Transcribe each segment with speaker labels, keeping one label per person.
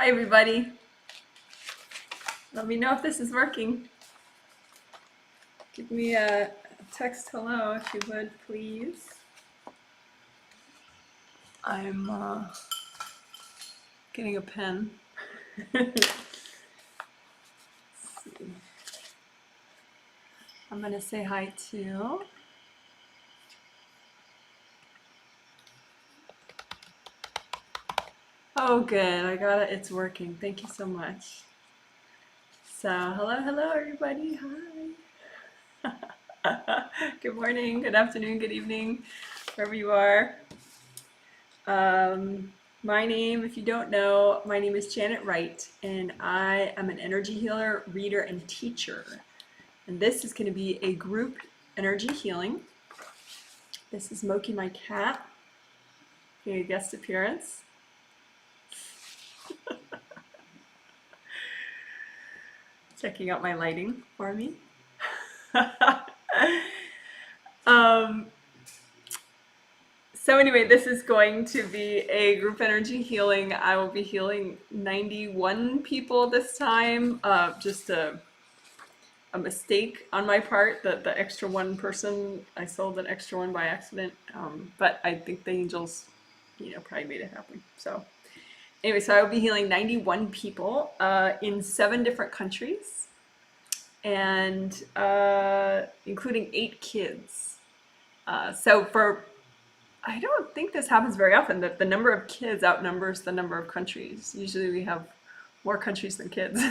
Speaker 1: Hi everybody. Let me know if this is working. Give me a text hello if you would, please. I'm getting a pen. Let's see. I'm gonna say hi to oh good, I got it, it's working. Thank you so much. So hello everybody, hi. Good morning, good afternoon, good evening, wherever you are. My name, if you don't know, my name is Janet Wright, and I am an energy healer, reader, and teacher. And this is going to be a group energy healing. This is Moki, my cat, a guest appearance. Checking out my lighting for me. So anyway, this is going to be a group energy healing. I will be healing 91 people this time. Just a mistake on my part that the extra one person, I sold an extra one by accident. But I think the angels, probably made it happen. So anyway, so I will be healing 91 people in 7 different countries, and including 8 kids. I don't think this happens very often, that the number of kids outnumbers the number of countries. Usually we have more countries than kids.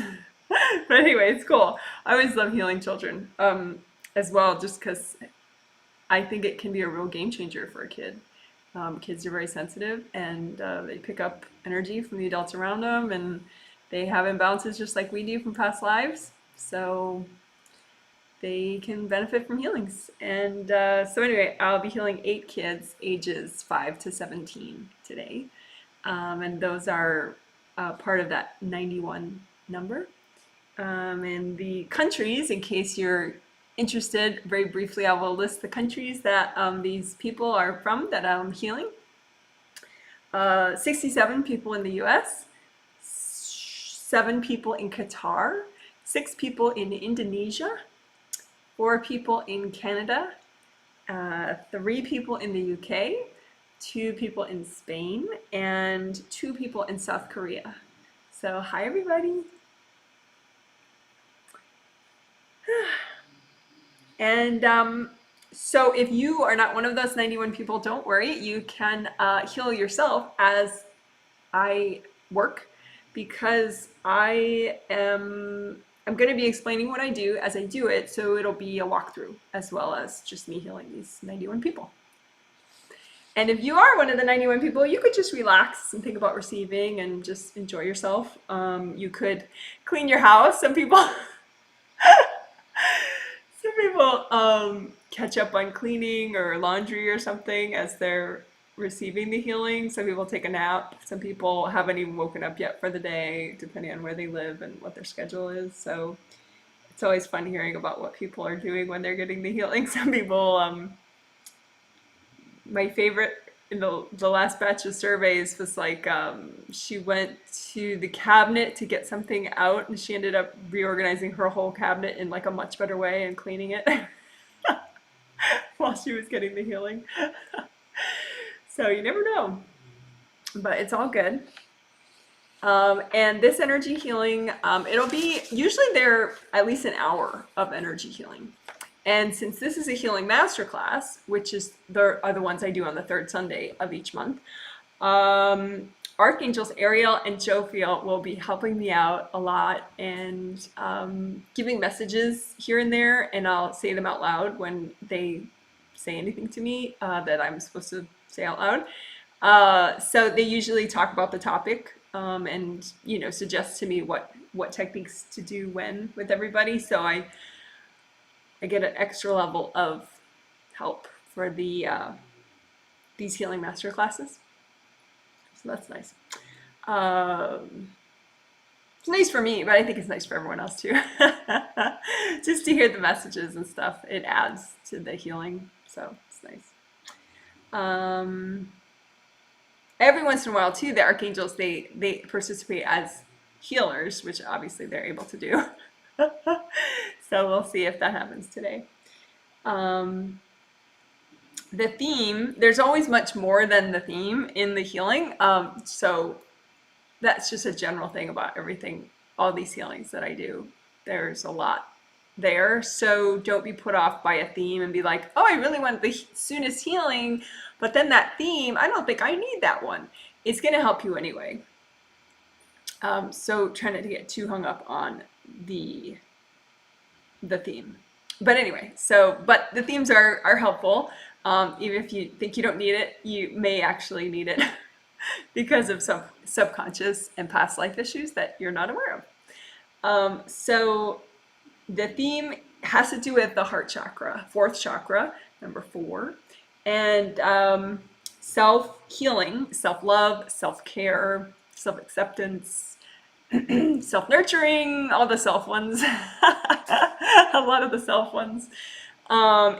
Speaker 1: But anyway, it's cool. I always love healing children as well, just because I think it can be a real game changer for a kid. Kids are very sensitive, and they pick up energy from the adults around them, and they have imbalances just like we do from past lives. So they can benefit from healings. And so anyway, I'll be healing 8 kids ages 5 to 17 today. And those are part of that 91 number. And the countries, in case you're interested, very briefly, I will list the countries that these people are from that I'm healing. 67 people in the US, 7 people in Qatar, 6 people in Indonesia, 4 people in Canada, 3 people in the UK, 2 people in Spain, and 2 people in South Korea. So hi everybody. And so if you are not one of those 91 people, don't worry, you can heal yourself as I work, because I'm going to be explaining what I do as I do it, so it'll be a walkthrough as well as just me healing these 91 people. And if you are one of the 91 people, you could just relax and think about receiving and just enjoy yourself. You could clean your house. Some people catch up on cleaning or laundry or something as they're receiving the healing. Some people take a nap. Some people haven't even woken up yet for the day, depending on where they live and what their schedule is. So it's always fun hearing about what people are doing when they're getting the healing. Some people, my favorite in the last batch of surveys was like, she went to the cabinet to get something out, and she ended up reorganizing her whole cabinet in like a much better way and cleaning it while she was getting the healing. So you never know, but it's all good. And this energy healing, it'll be usually there at least an hour of energy healing. And since this is a healing masterclass, which are the ones I do on the 3rd Sunday of each month, Archangels Ariel and Jophiel will be helping me out a lot and giving messages here and there, and I'll say them out loud when they say anything to me that I'm supposed to say out loud. So they usually talk about the topic and suggest to me what techniques to do when with everybody. So I get an extra level of help for these healing master classes. So that's nice. It's nice for me, but I think it's nice for everyone else too. Just to hear the messages and stuff, it adds to the healing. So it's nice. every once in a while too, the archangels, they participate as healers, which obviously they're able to do. So we'll see if that happens today. The theme, there's always much more than the theme in the healing. So that's just a general thing about everything, all these healings that I do. There's a lot there. So don't be put off by a theme and be like, oh, I really want the soonest healing, but then that theme, I don't think I need that one. It's going to help you anyway. So try not to get too hung up on the theme. But anyway, but the themes are helpful. Even if you think you don't need it, you may actually need it because of some subconscious and past life issues that you're not aware of. So the theme has to do with the heart chakra, fourth chakra, number 4, and self-healing, self-love, self-care, self-acceptance, self-nurturing, all the self ones, a lot of the self ones.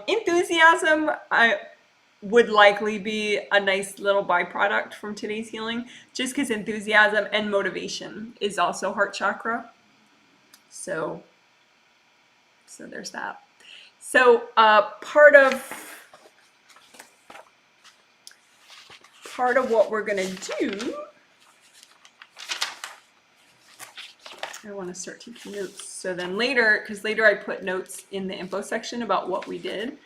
Speaker 1: Enthusiasm would likely be a nice little byproduct from today's healing, just because enthusiasm and motivation is also heart chakra. So there's that. So part of what we're gonna do, I want to start taking notes. So then later, because later I put notes in the info section about what we did,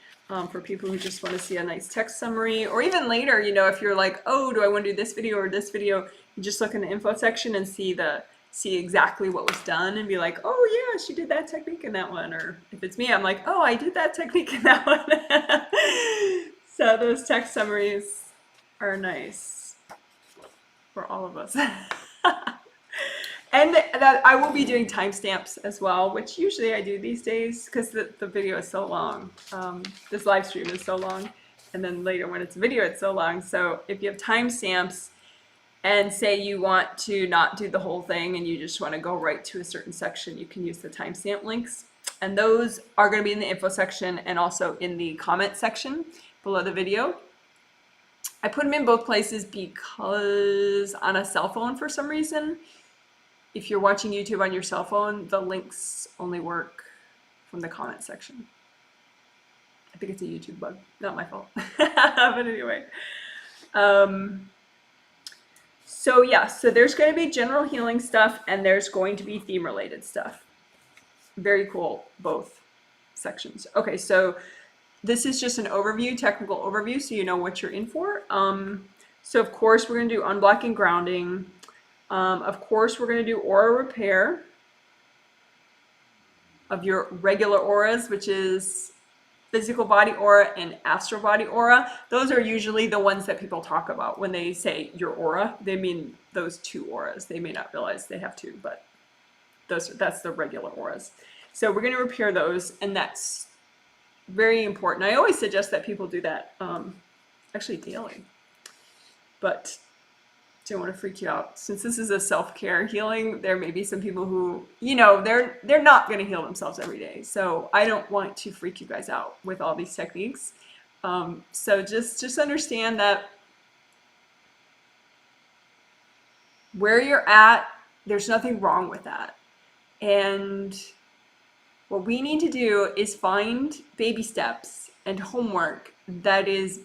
Speaker 1: for people who just want to see a nice text summary, or even later, you know, if you're like, oh, do I want to do this video or this video, you just look in the info section and see exactly what was done and be like, oh yeah, she did that technique in that one. Or if it's me, I'm like, oh, I did that technique in that one. So those text summaries are nice for all of us. And that I will be doing timestamps as well, which usually I do these days because the video is so long. This live stream is so long. And then later when it's a video, it's so long. So if you have timestamps and say you want to not do the whole thing and you just want to go right to a certain section, you can use the timestamp links. And those are going to be in the info section and also in the comment section below the video. I put them in both places because on a cell phone, for some reason, if you're watching YouTube on your cell phone, the links only work from the comment section. I think it's a YouTube bug, not my fault. But anyway. So yeah, so there's going to be general healing stuff and there's going to be theme related stuff. Very cool, both sections. Okay, so this is just an overview, technical overview, so you know what you're in for. So of course we're going to do unblocking grounding. Of course, we're going to do aura repair of your regular auras, which is physical body aura and astral body aura. Those are usually the ones that people talk about when they say your aura. They mean those 2 auras. They may not realize they have 2, but that's the regular auras. So we're going to repair those, and that's very important. I always suggest that people do that actually daily, but don't want to freak you out. Since this is a self-care healing, there may be some people who, you know, they're not going to heal themselves every day. So I don't want to freak you guys out with all these techniques. So just understand that where you're at, there's nothing wrong with that. And what we need to do is find baby steps and homework that is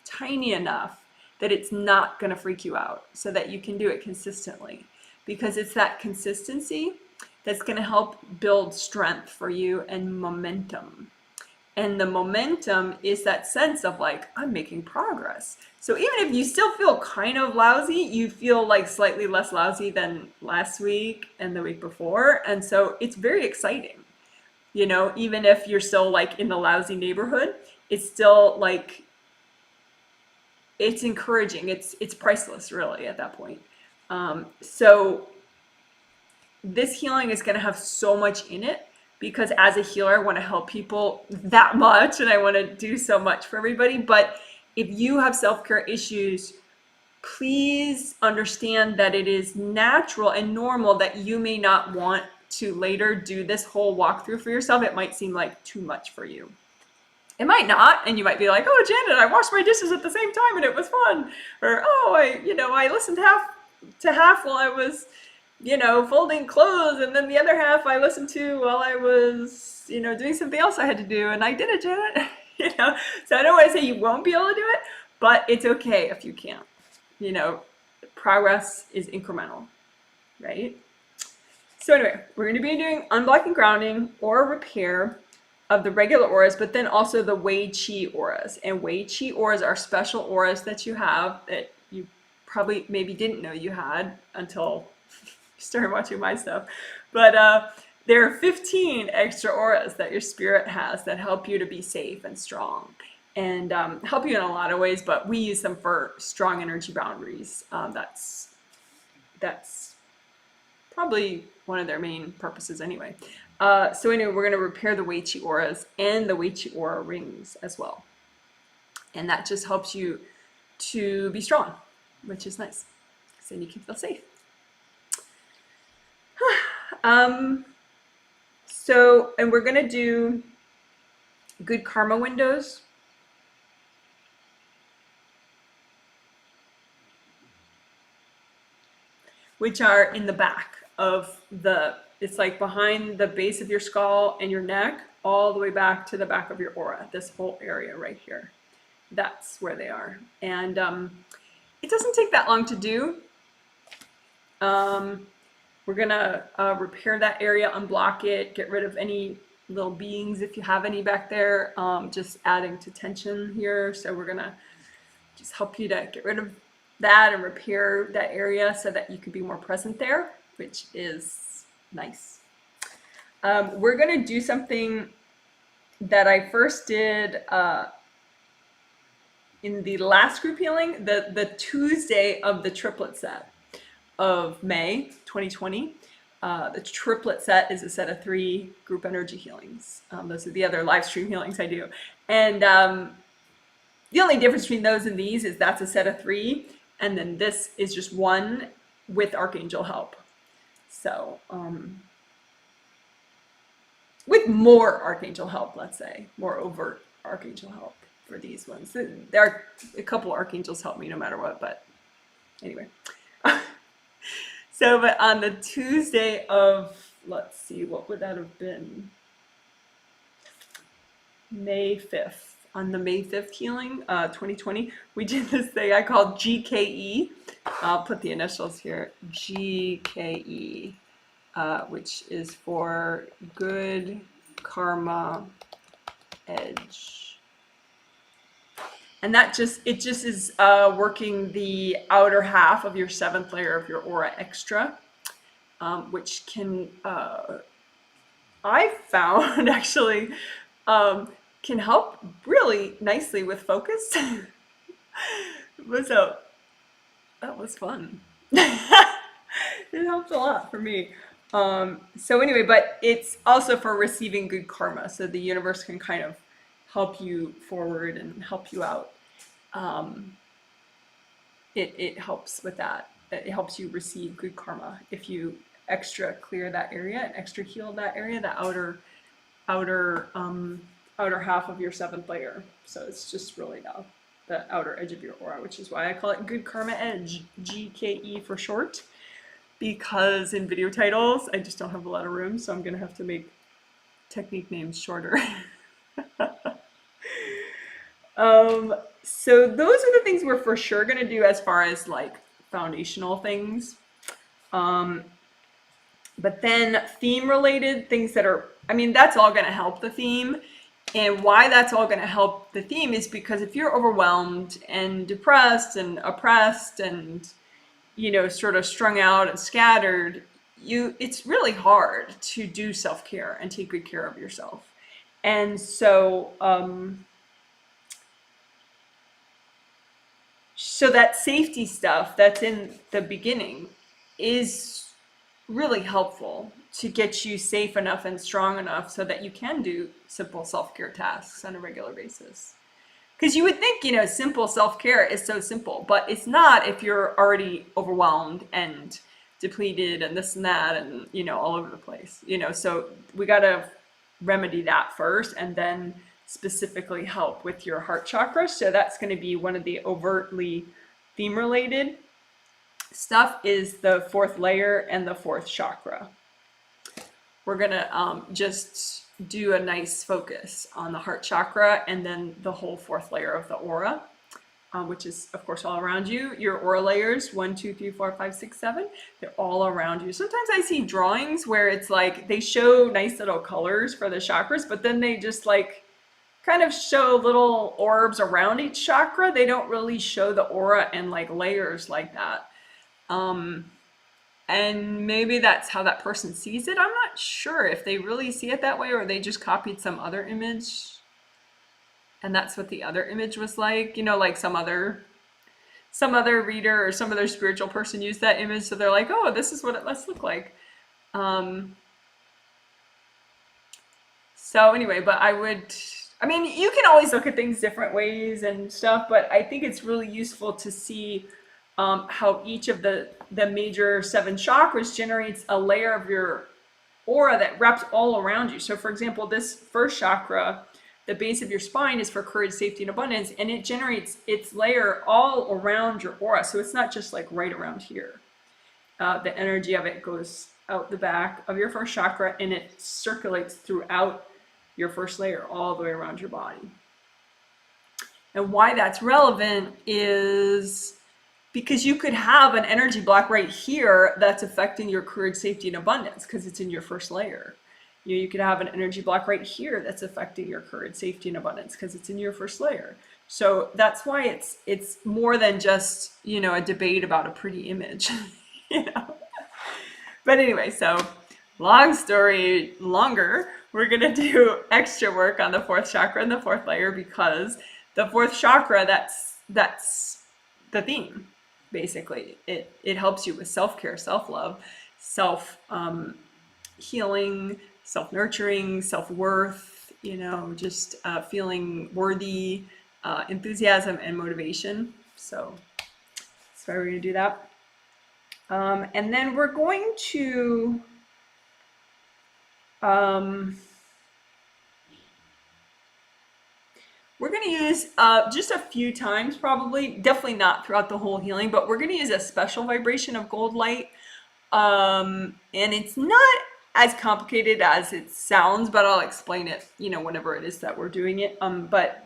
Speaker 1: tiny enough that it's not going to freak you out, so that you can do it consistently, because it's that consistency that's going to help build strength for you and momentum. And the momentum is that sense of like, I'm making progress. So even if you still feel kind of lousy, you feel like slightly less lousy than last week and the week before. And so it's very exciting. You know, even if you're still like in the lousy neighborhood, it's still like, it's encouraging. It's priceless, really, at that point. So this healing is going to have so much in it, because as a healer, I want to help people that much, and I want to do so much for everybody. But if you have self-care issues, please understand that it is natural and normal that you may not want to later do this whole walkthrough for yourself. It might seem like too much for you. It might not, and you might be like, "Oh, Janet, I washed my dishes at the same time and it was fun," or "Oh, I listened to half while I was, folding clothes, and then the other half I listened to while I was, doing something else I had to do, and I did it, Janet." So I don't want to say you won't be able to do it, but it's okay if you can't. Progress is incremental, right? So anyway, we're going to be doing unblocking grounding or repair of the regular auras, but then also the Wei Qi auras. And Wei Qi auras are special auras that you have that you probably maybe didn't know you had until you started watching my stuff. But there are 15 extra auras that your spirit has that help you to be safe and strong and help you in a lot of ways, but we use them for strong energy boundaries. That's probably one of their main purposes anyway. So anyway, we're going to repair the Wei Qi auras and the Wei Qi aura rings as well. And that just helps you to be strong, which is nice. So then you can feel safe. And we're going to do good karma windows. Which are in the back of it's like behind the base of your skull and your neck, all the way back to the back of your aura, this whole area right here. That's where they are. And it doesn't take that long to do. We're gonna repair that area, unblock it, get rid of any little beings if you have any back there, just adding to tension here. So we're gonna just help you to get rid of that and repair that area so that you could be more present there, which is nice. We're going to do something that I first did in the last group healing, the Tuesday of the triplet set of May 2020. The triplet set is a set of 3 group energy healings. Those are the other live stream healings I do. And the only difference between those and these is that's a set of 3. And then this is just 1 with Archangel help. So, with more Archangel help, let's say, more overt Archangel help for these ones. There are a couple Archangels help me no matter what, but anyway. So, but on the Tuesday of, let's see, what would that have been? May 5th. On the May 5th healing, 2020, we did this thing I called GKE. I'll put the initials here, GKE, which is for Good Karma Edge. And that just is working the outer half of your 7th layer of your aura extra, which can, I found actually, can help really nicely with focus. So that was fun. It helped a lot for me. So anyway, but it's also for receiving good karma. So the universe can kind of help you forward and help you out. It helps with that. It helps you receive good karma if you extra clear that area and extra heal that area, the outer half of your 7th layer. So it's just really the outer edge of your aura, which is why I call it Good Karma Edge, GKE for short, because in video titles I just don't have a lot of room, so I'm gonna have to make technique names shorter. So those are the things we're for sure gonna do as far as like foundational things. But then theme related things that are, that's all gonna help the theme. And why that's all going to help the theme is because if you're overwhelmed and depressed and oppressed and, sort of strung out and scattered, it's really hard to do self-care and take good care of yourself. And so, so that safety stuff that's in the beginning is really helpful to get you safe enough and strong enough so that you can do simple self-care tasks on a regular basis. Because you would think, simple self-care is so simple, but it's not if you're already overwhelmed and depleted and this and that and, all over the place, so we got to remedy that first and then specifically help with your heart chakra. So that's going to be one of the overtly theme related stuff, is the fourth layer and the fourth chakra. We're going to just do a nice focus on the heart chakra and then the whole fourth layer of the aura, which is of course all around you. Your aura layers, 1, 2, 3, 4, 5, 6, 7, they're all around you. Sometimes I see drawings where it's like they show nice little colors for the chakras, but then they just like kind of show little orbs around each chakra. They don't really show the aura and like layers like that. And maybe that's how that person sees it. I'm not sure if they really see it that way or they just copied some other image and that's what the other image was like, you know, like some other reader or some other spiritual person used that image, so they're like, oh, this is what it must look like. So anyway, but I mean, you can always look at things different ways and stuff, but I think it's really useful to see how each of the major 7 chakras generates a layer of your aura that wraps all around you. So for example, this first chakra, the base of your spine, is for courage, safety, and abundance, and it generates its layer all around your aura. So it's not just like right around here. The energy of it goes out the back of your first chakra and it circulates throughout your first layer all the way around your body. And why that's relevant is because you could have an energy block right here that's affecting your courage, safety, and abundance because it's in your first layer. You could have an energy block right here that's affecting your courage, safety, and abundance because it's in your first layer. So that's why it's more than just, you know, a debate about a pretty image. You know. But anyway, so long story longer, we're going to do extra work on the fourth chakra and the fourth layer because the fourth chakra, that's the theme. Basically, it helps you with self-care, self-love, self-healing, self-nurturing, self-worth, you know, just feeling worthy, enthusiasm and motivation. So that's why we're going to do that. And then we're going to use just a few times, probably, definitely not throughout the whole healing, but we're going to use a special vibration of gold light. And it's not as complicated as it sounds, but I'll explain it, you know, whenever it is that we're doing it. But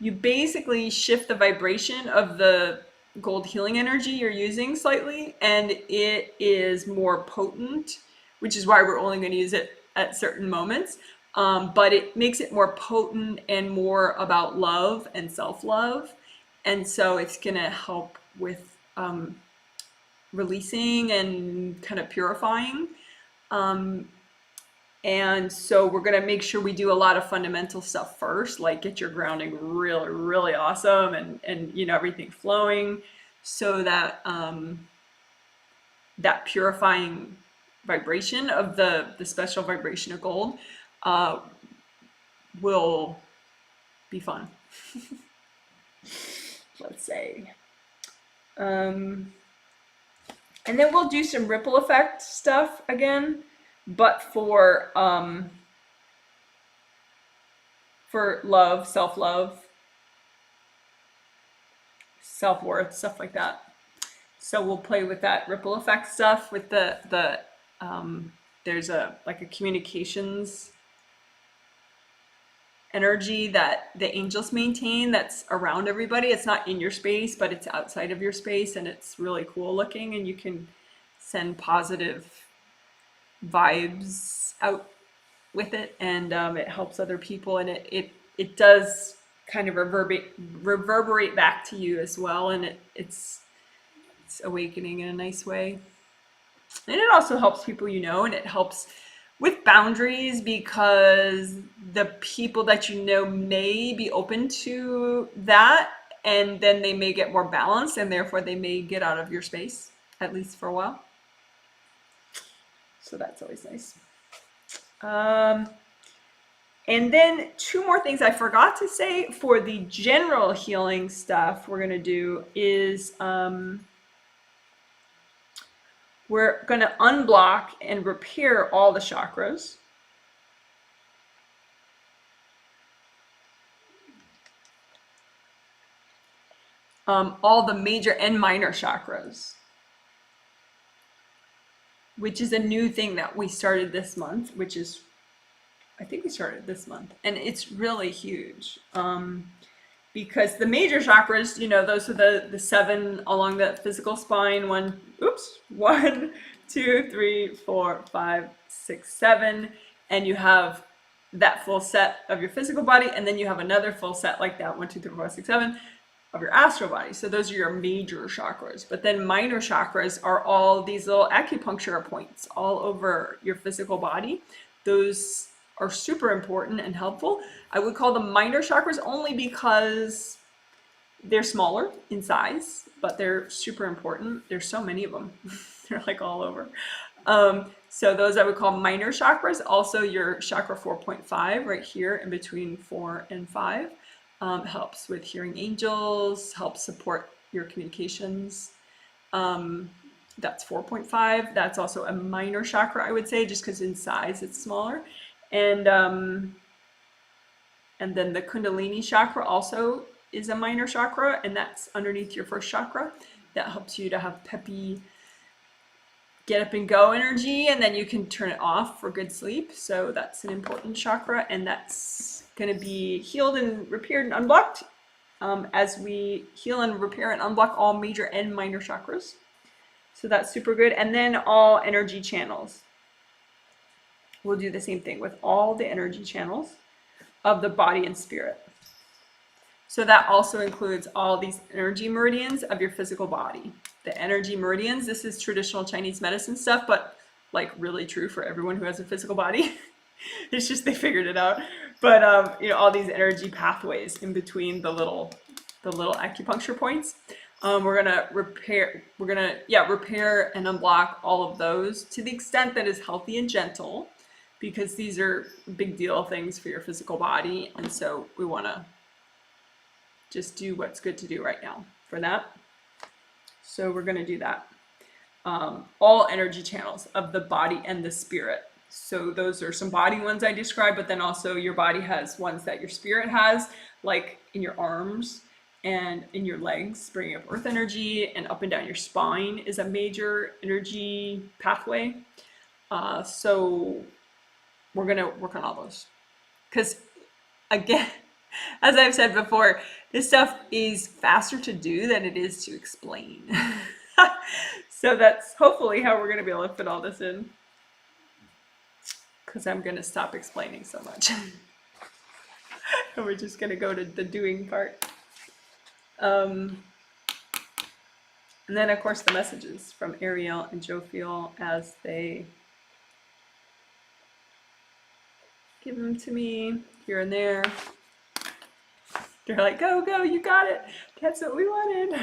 Speaker 1: you basically shift the vibration of the gold healing energy you're using slightly, and it is more potent, which is why we're only going to use it at certain moments. But it makes it more potent and more about love and self-love. And so it's going to help with releasing and kind of purifying. And so we're going to make sure we do a lot of fundamental stuff first, like get your grounding really, really awesome and you know, everything flowing, so that that purifying vibration of the special vibration of gold will be fun. Let's say. And then we'll do some ripple effect stuff again, but for love, self-love, self-worth, stuff like that. So we'll play with that ripple effect stuff with the there's a communications energy that the angels maintain that's around everybody. It's not in your space, but it's outside of your space, and it's really cool looking, and you can send positive vibes out with it, and it helps other people, and it does kind of reverberate back to you as well, and it's awakening in a nice way. And it also helps people you know, and it helps with boundaries, because the people that you know may be open to that, and then they may get more balanced, and therefore they may get out of your space, at least for a while. So that's always nice. And then 2 more things I forgot to say for the general healing stuff we're going to do is we're going to unblock and repair all the chakras. all the major and minor chakras, which is a new thing that we started this month, which is, I think we started this month, and it's really huge. Because the major chakras, you know, those are the 7 along the physical spine. 1, 2, 3, 4, 5, 6, 7, and you have that full set of your physical body, and then you have another full set like that, 1, 2, 3, 4, 5, 6, 7 of your astral body. So those are your major chakras. But then minor chakras are all these little acupuncture points all over your physical body. Those are super important and helpful. I would call them minor chakras only because they're smaller in size, but they're super important. There's so many of them. They're like all over. So those I would call minor chakras. Also your chakra 4.5 right here in between 4 and 5 helps with hearing angels, helps support your communications. That's 4.5. That's also a minor chakra, I would say, just because in size it's smaller. And then the Kundalini chakra also is a minor chakra, and that's underneath your first chakra. That helps you to have peppy, get up and go energy, and then you can turn it off for good sleep. So that's an important chakra, and that's going to be healed and repaired and unblocked as we heal and repair and unblock all major and minor chakras. So that's super good. And then all energy channels. We'll do the same thing with all the energy channels of the body and spirit. So that also includes all these energy meridians of your physical body. The energy meridians, this is traditional Chinese medicine stuff, but like really true for everyone who has a physical body. It's just they figured it out. But you know, all these energy pathways in between the little acupuncture points. We're gonna repair and unblock all of those to the extent that is healthy and gentle, because these are big deal things for your physical body, and so we want to just do what's good to do right now for that. So we're going to do that. All energy channels of the body and the spirit. So those are some body ones I described, but then also your body has ones that your spirit has, like in your arms and in your legs, bringing up earth energy, and up and down your spine is a major energy pathway. So we're going to work on all those. Because again, as I've said before, this stuff is faster to do than it is to explain. So that's hopefully how we're going to be able to fit all this in. Because I'm going to stop explaining so much. And we're just going to go to the doing part. And then, of course, the messages from Ariel and Jophiel as they give them to me here and there. They're like, go, go, you got it. That's what we wanted.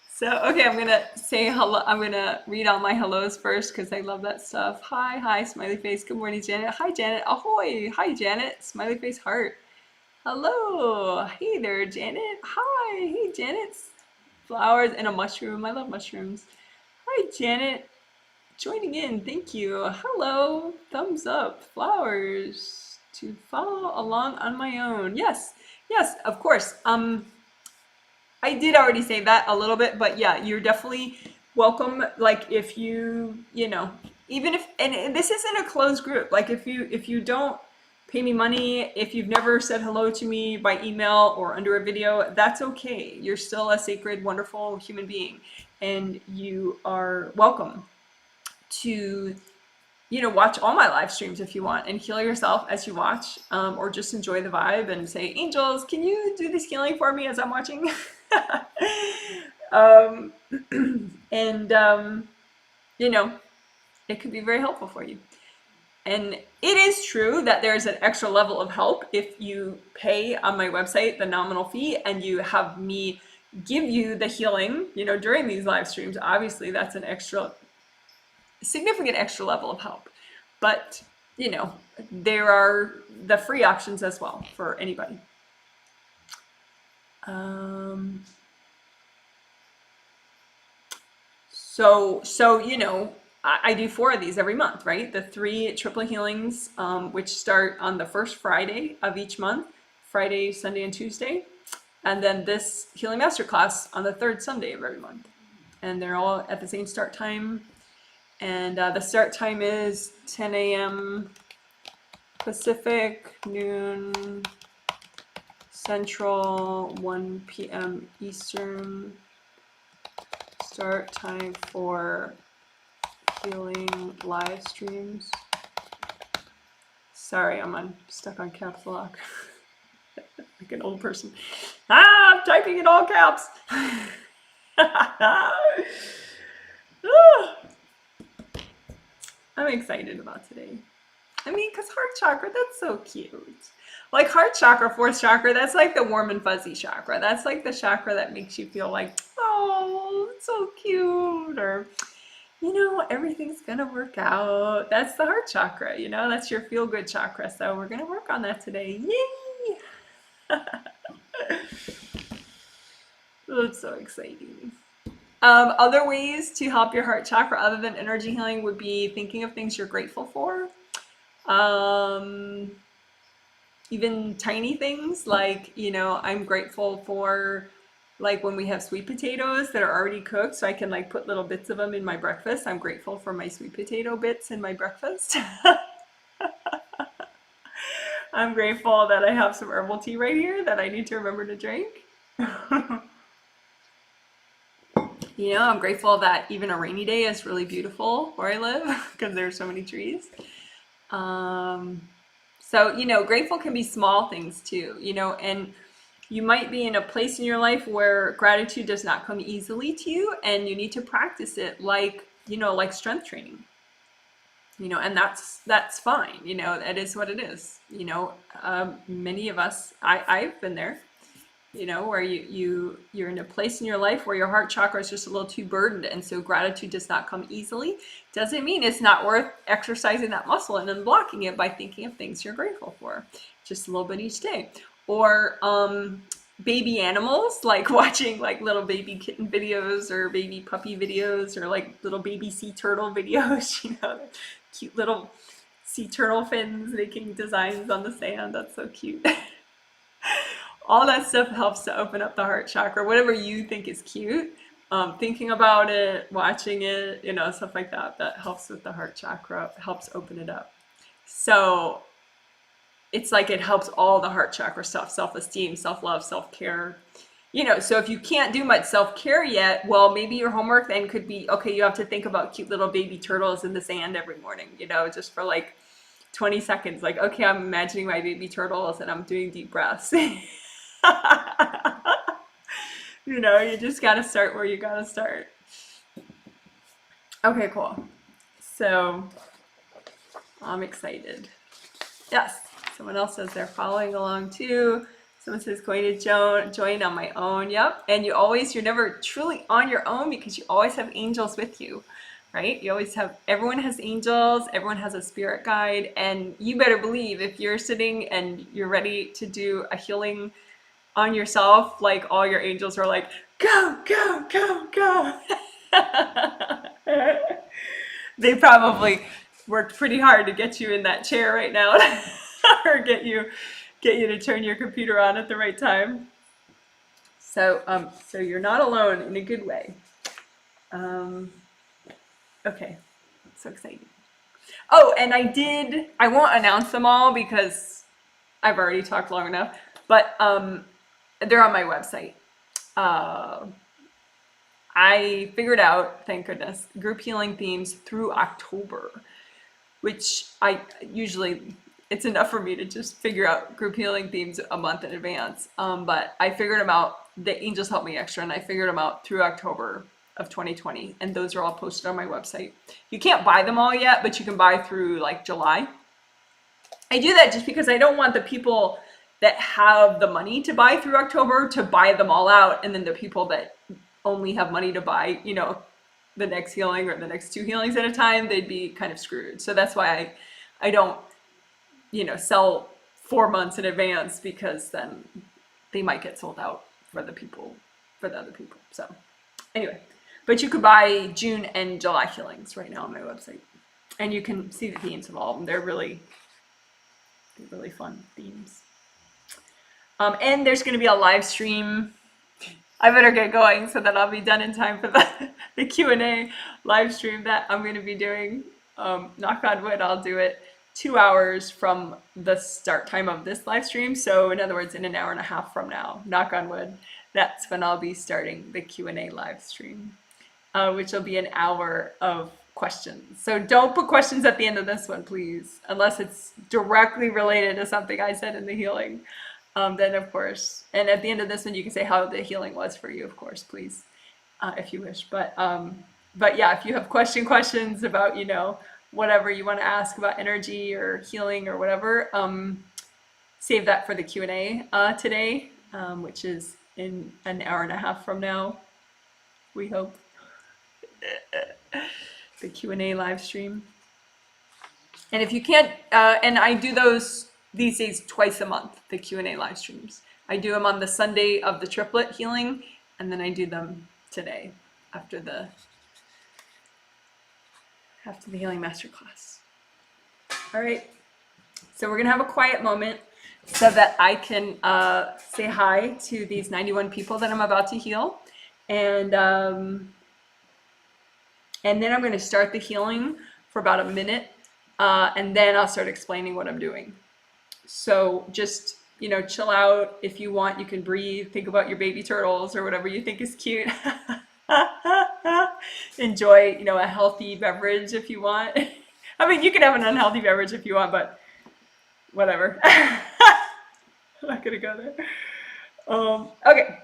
Speaker 1: So, okay, I'm going to say hello. I'm going to read all my hellos first because I love that stuff. Hi, hi, smiley face. Good morning, Janet. Hi, Janet. Ahoy. Hi, Janet. Smiley face heart. Hello. Hey there, Janet. Hi. Hey, Janet. Flowers and a mushroom. I love mushrooms. Hi, Janet. Joining in. Thank you. Hello. Thumbs up. Flowers. To follow along on my own. Yes. Yes, of course. I did already say that a little bit, but yeah, you're definitely welcome. Like if you know, even if, and this isn't a closed group, like if you don't pay me money, if you've never said hello to me by email or under a video, that's okay. You're still a sacred, wonderful human being, and you are welcome to, you know, watch all my live streams if you want and heal yourself as you watch, or just enjoy the vibe and say, angels, can you do this healing for me as I'm watching? You know, it could be very helpful for you. And it is true that there's an extra level of help if you pay on my website the nominal fee and you have me give you the healing, you know, during these live streams. Obviously, that's an significant extra level of help. But, you know, there are the free options as well for anybody. So you know, I do 4 of these every month, right? The 3 triple healings, which start on the first Friday of each month, Friday, Sunday, and Tuesday. And then this healing masterclass on the third Sunday of every month. And they're all at the same start time. And the start time is 10 a.m. Pacific, noon Central, 1 p.m. Eastern. Start time for healing live streams. Sorry, I'm stuck on caps lock. Like an old person. I'm typing in all caps. I'm excited about today. I mean, because heart chakra, that's so cute. Like heart chakra, fourth chakra, that's like the warm and fuzzy chakra. That's like the chakra that makes you feel like, oh, it's so cute. Or, you know, everything's going to work out. That's the heart chakra, you know, that's your feel good chakra. So we're going to work on that today. Yay! That's so exciting. Other ways to help your heart chakra other than energy healing would be thinking of things you're grateful for. Even tiny things like, you know, I'm grateful for like when we have sweet potatoes that are already cooked, so I can like put little bits of them in my breakfast. I'm grateful for my sweet potato bits in my breakfast. I'm grateful that I have some herbal tea right here that I need to remember to drink. You know, I'm grateful that even a rainy day is really beautiful where I live because there's so many trees. So, you know, grateful can be small things too, you know, and you might be in a place in your life where gratitude does not come easily to you and you need to practice it like, you know, like strength training, you know, and that's fine. You know, that is what it is. You know, many of us, I've been there, you know, where you're in a place in your life where your heart chakra is just a little too burdened, and so gratitude does not come easily. Doesn't mean it's not worth exercising that muscle and unblocking it by thinking of things you're grateful for, just a little bit each day. Or baby animals, like watching like little baby kitten videos or baby puppy videos or like little baby sea turtle videos, you know, cute little sea turtle fins making designs on the sand. That's so cute. All that stuff helps to open up the heart chakra, whatever you think is cute. Thinking about it, watching it, you know, stuff like that, that helps with the heart chakra, helps open it up. So it's like it helps all the heart chakra stuff, self-esteem, self-love, self-care. You know, so if you can't do much self-care yet, well, maybe your homework then could be, okay, you have to think about cute little baby turtles in the sand every morning, you know, just for like 20 seconds. Like, okay, I'm imagining my baby turtles and I'm doing deep breaths. You know, you just got to start where you got to start. Okay, cool. So I'm excited. Yes, someone else says they're following along too. Someone says going to join on my own. Yep. And you're never truly on your own because you always have angels with you, right? You always have, everyone has angels, everyone has a spirit guide, and you better believe if you're sitting and you're ready to do a healing on yourself, like all your angels are like, go, go, go, go. They probably worked pretty hard to get you in that chair right now or get you to turn your computer on at the right time. So you're not alone in a good way. Okay, so exciting. Oh, and I won't announce them all because I've already talked long enough, but they're on my website. I figured out, thank goodness, group healing themes through October, which it's enough for me to just figure out group healing themes a month in advance. But I figured them out, the angels helped me extra, and I figured them out through October of 2020. And those are all posted on my website. You can't buy them all yet, but you can buy through like July. I do that just because I don't want the people that have the money to buy through October to buy them all out, and then the people that only have money to buy, you know, the next healing or the next 2 healings at a time, they'd be kind of screwed. So that's why I don't, you know, sell 4 months in advance, because then they might get sold out for the other people. So anyway, but you could buy June and July healings right now on my website, and you can see the themes of all of them. They're really fun themes. And there's going to be a live stream. I better get going so that I'll be done in time for the Q&A live stream that I'm going to be doing. Knock on wood, I'll do it 2 hours from the start time of this live stream. So in other words, in an hour and a half from now, knock on wood, that's when I'll be starting the Q&A live stream, which will be an hour of questions. So don't put questions at the end of this one, please, unless it's directly related to something I said in the healing. Then of course, and at the end of this one, you can say how the healing was for you, of course, please, if you wish. But yeah, if you have questions about, you know, whatever you want to ask about energy or healing or whatever, save that for the Q&A today, which is in an hour and a half from now, we hope. The Q&A live stream. And if you can't, and I do those these days twice a month, the Q&A live streams. I do them on the Sunday of the triplet healing, and then I do them today after the healing masterclass. All right, so we're gonna have a quiet moment so that I can say hi to these 91 people that I'm about to heal, and then I'm gonna start the healing for about a minute, and then I'll start explaining what I'm doing. So just, you know, chill out. If you want, you can breathe, think about your baby turtles or whatever you think is cute. Enjoy, you know, a healthy beverage if you want. I mean, you can have an unhealthy beverage if you want, but whatever. I'm not gonna go there. Okay.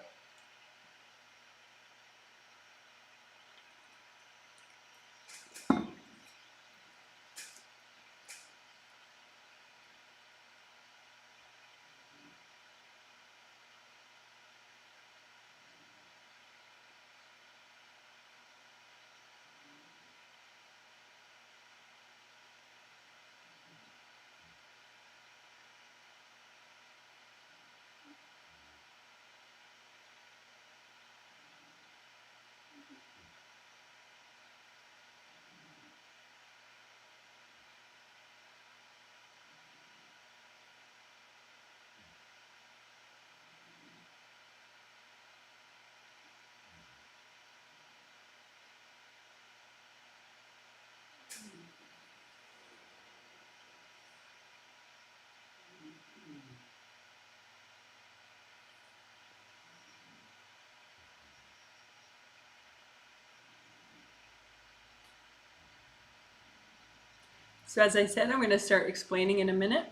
Speaker 1: So as I said, I'm going to start explaining in a minute.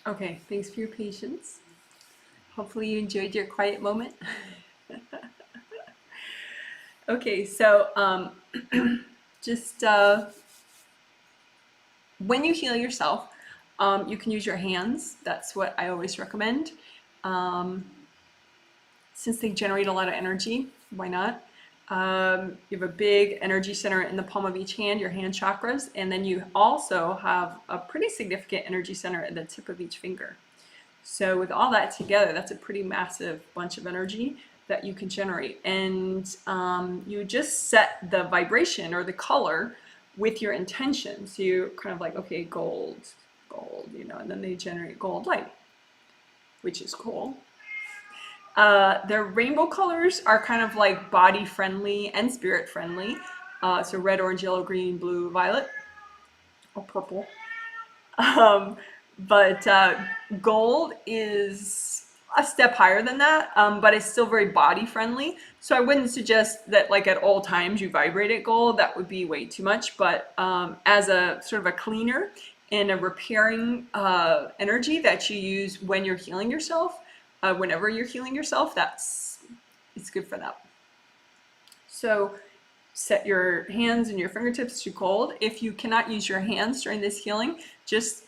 Speaker 1: Okay, thanks for your patience. Hopefully you enjoyed your quiet moment. Okay, so just when you heal yourself, you can use your hands. That's what I always recommend. Since they generate a lot of energy, why not? You have a big energy center in the palm of each hand, your hand chakras, and then you also have a pretty significant energy center at the tip of each finger. So with all that together, that's a pretty massive bunch of energy that you can generate. And you just set the vibration or the color with your intention. So you're kind of like, okay, gold, you know, and then they generate gold light, which is cool. Their rainbow colors are kind of like body friendly and spirit friendly. So red, orange, yellow, green, blue, violet, or purple. But gold is, a step higher than that, but it's still very body friendly. So I wouldn't suggest that like at all times you vibrate at gold. That would be way too much. But as a sort of a cleaner and a repairing energy that you use when you're healing yourself, whenever you're healing yourself, it's good for that. So set your hands and your fingertips to gold. If you cannot use your hands during this healing, just,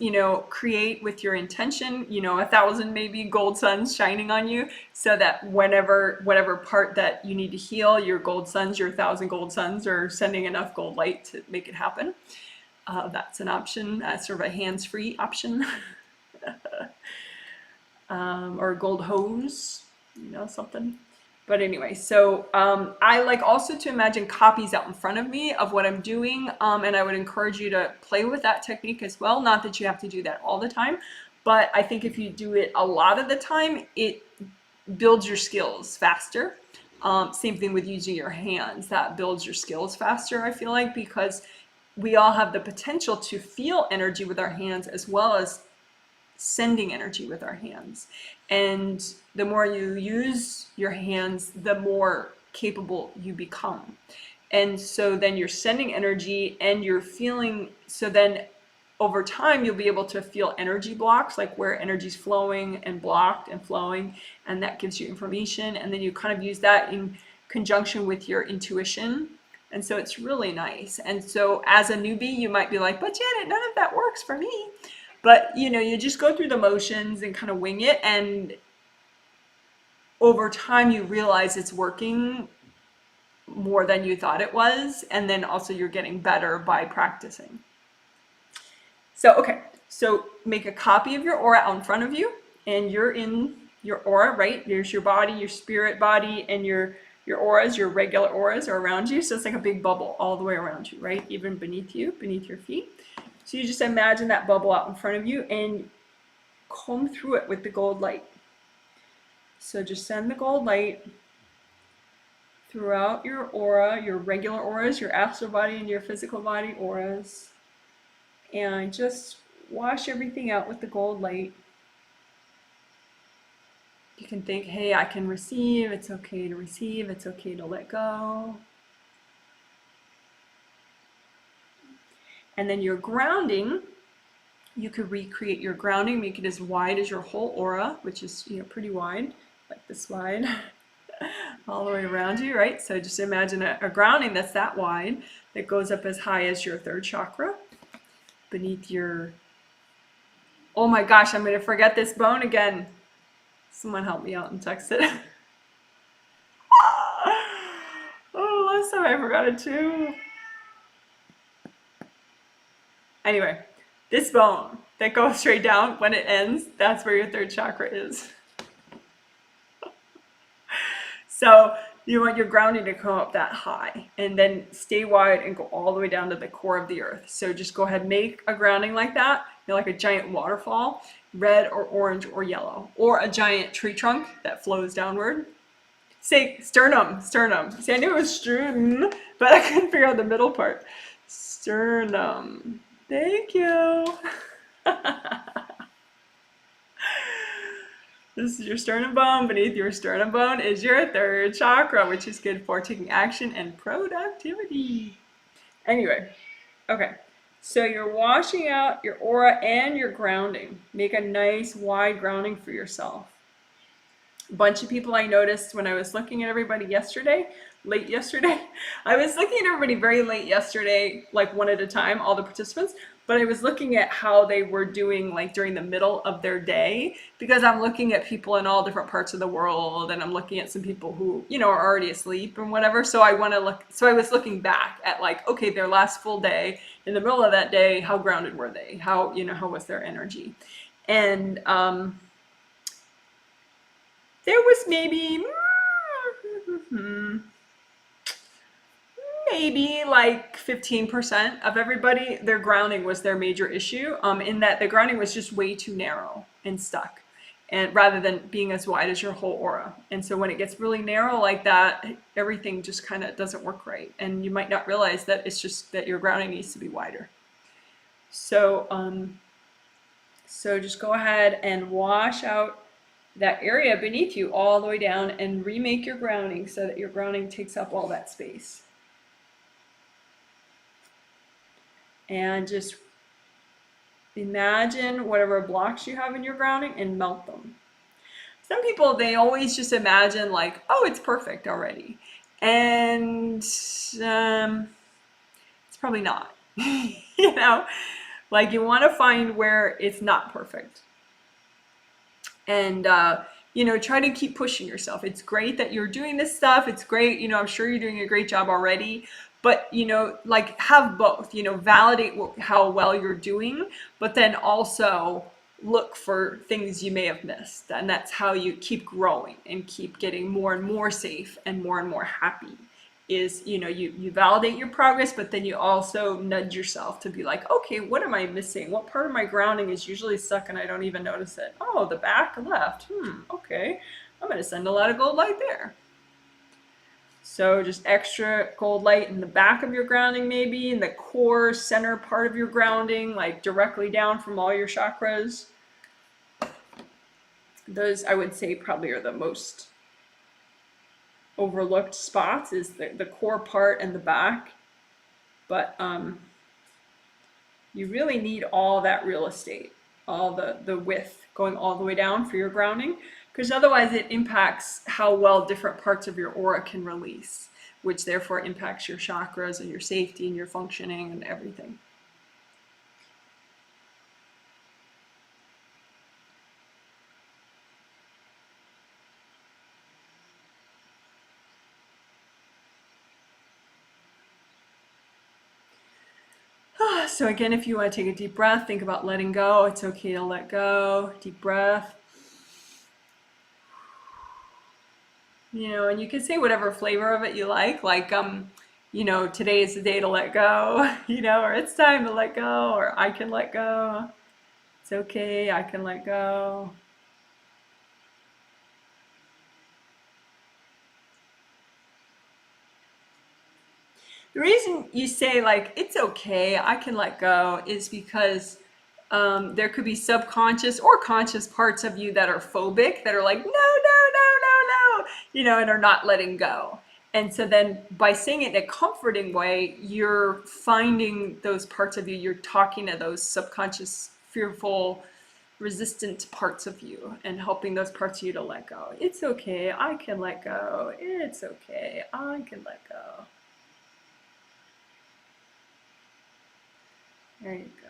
Speaker 1: create with your intention, 1,000 maybe gold suns shining on you, so that whatever part that you need to heal, your gold suns, your 1,000 gold suns are sending enough gold light to make it happen. That's an option, sort of a hands-free option. Or a gold hose, something. But anyway, so I like also to imagine copies out in front of me of what I'm doing, and I would encourage you to play with that technique as well. Not that you have to do that all the time, but I think if you do it a lot of the time, it builds your skills faster. Same thing with using your hands. That builds your skills faster, I feel like, because we all have the potential to feel energy with our hands as well as sending energy with our hands. And the more you use your hands, the more capable you become. And so then you're sending energy and you're feeling, so then over time you'll be able to feel energy blocks, like where energy's flowing and blocked and flowing, and that gives you information. And then you kind of use that in conjunction with your intuition. And so it's really nice. And so as a newbie, you might be like, but Janet, none of that works for me. But, you just go through the motions and kind of wing it. And over time, you realize it's working more than you thought it was. And then also you're getting better by practicing. So, okay. So make a copy of your aura out in front of you. And you're in your aura, right? There's your body, your spirit body, and your auras, your regular auras are around you. So it's like a big bubble all the way around you, right? Even beneath you, beneath your feet. So you just imagine that bubble out in front of you and comb through it with the gold light. So just send the gold light throughout your aura, your regular auras, your astral body and your physical body auras. And just wash everything out with the gold light. You can think, hey, I can receive. It's okay to receive. It's okay to let go. And then your grounding, you could recreate your grounding, make it as wide as your whole aura, which is pretty wide, like this wide, all the way around you, right? So just imagine a grounding that's that wide, that goes up as high as your third chakra, beneath your, oh my gosh, I'm gonna forget this bone again. Someone help me out and text it. Oh, last time I forgot it too. Anyway, this bone that goes straight down, when it ends, that's where your third chakra is. So you want your grounding to come up that high and then stay wide and go all the way down to the core of the earth. So just go ahead, make a grounding like that, like a giant waterfall, red or orange or yellow, or a giant tree trunk that flows downward. Say sternum. See, I knew it was sternum, but I couldn't figure out the middle part. Sternum. Thank you. This is your sternum bone. Beneath your sternum bone is your third chakra, which is good for taking action and productivity. Anyway, okay. So you're washing out your aura and your grounding. Make a nice wide grounding for yourself. A bunch of people I noticed when I was looking at everybody late yesterday. I was looking at everybody very late yesterday, like one at a time, all the participants, but I was looking at how they were doing like during the middle of their day, because I'm looking at people in all different parts of the world, and I'm looking at some people who, are already asleep and whatever. So I was looking back at like, okay, their last full day, in the middle of that day, how grounded were they? How was their energy? And there was maybe like 15% of everybody, their grounding was their major issue, in that the grounding was just way too narrow and stuck, and rather than being as wide as your whole aura. And so when it gets really narrow like that, everything just kind of doesn't work right, and you might not realize that it's just that your grounding needs to be wider. So so just go ahead and wash out that area beneath you all the way down and remake your grounding so that your grounding takes up all that space. And just imagine whatever blocks you have in your grounding and melt them. Some people, they always just imagine like, oh, it's perfect already. And it's probably not. You know, like you want to find where it's not perfect. And, you know, try to keep pushing yourself. It's great that you're doing this stuff. It's great. You know, I'm sure you're doing a great job already. But, you know, like have both, you know, validate how well you're doing, but then also look for things you may have missed. And that's how you keep growing and keep getting more and more safe and more happy. Is, you know, you validate your progress, but then you also nudge yourself to be like, okay, what am I missing? What part of my grounding is usually stuck and I don't even notice it? Oh, the back left. Okay. I'm going to send a lot of gold light there. So just extra gold light in the back of your grounding, maybe in the core center part of your grounding, like directly down from all your chakras. Those, I would say, probably are the most overlooked spots, is the core part and the back. But you really need all that real estate, all the width going all the way down for your grounding, because otherwise it impacts how well different parts of your aura can release, which therefore impacts your chakras and your safety and your functioning and everything. So again, if you want to take a deep breath, think about letting go. It's okay to let go. Deep breath. You know, and you can say whatever flavor of it you like, you know, today is the day to let go, you know, or it's time to let go, or I can let go. It's okay, I can let go. The reason you say like, it's okay, I can let go, is because there could be subconscious or conscious parts of you that are phobic, that are like, no, you know, and are not letting go. And so then by saying it in a comforting way, you're finding those parts of you, you're talking to those subconscious, fearful, resistant parts of you and helping those parts of you to let go. It's okay, I can let go. It's okay, I can let go. There you go.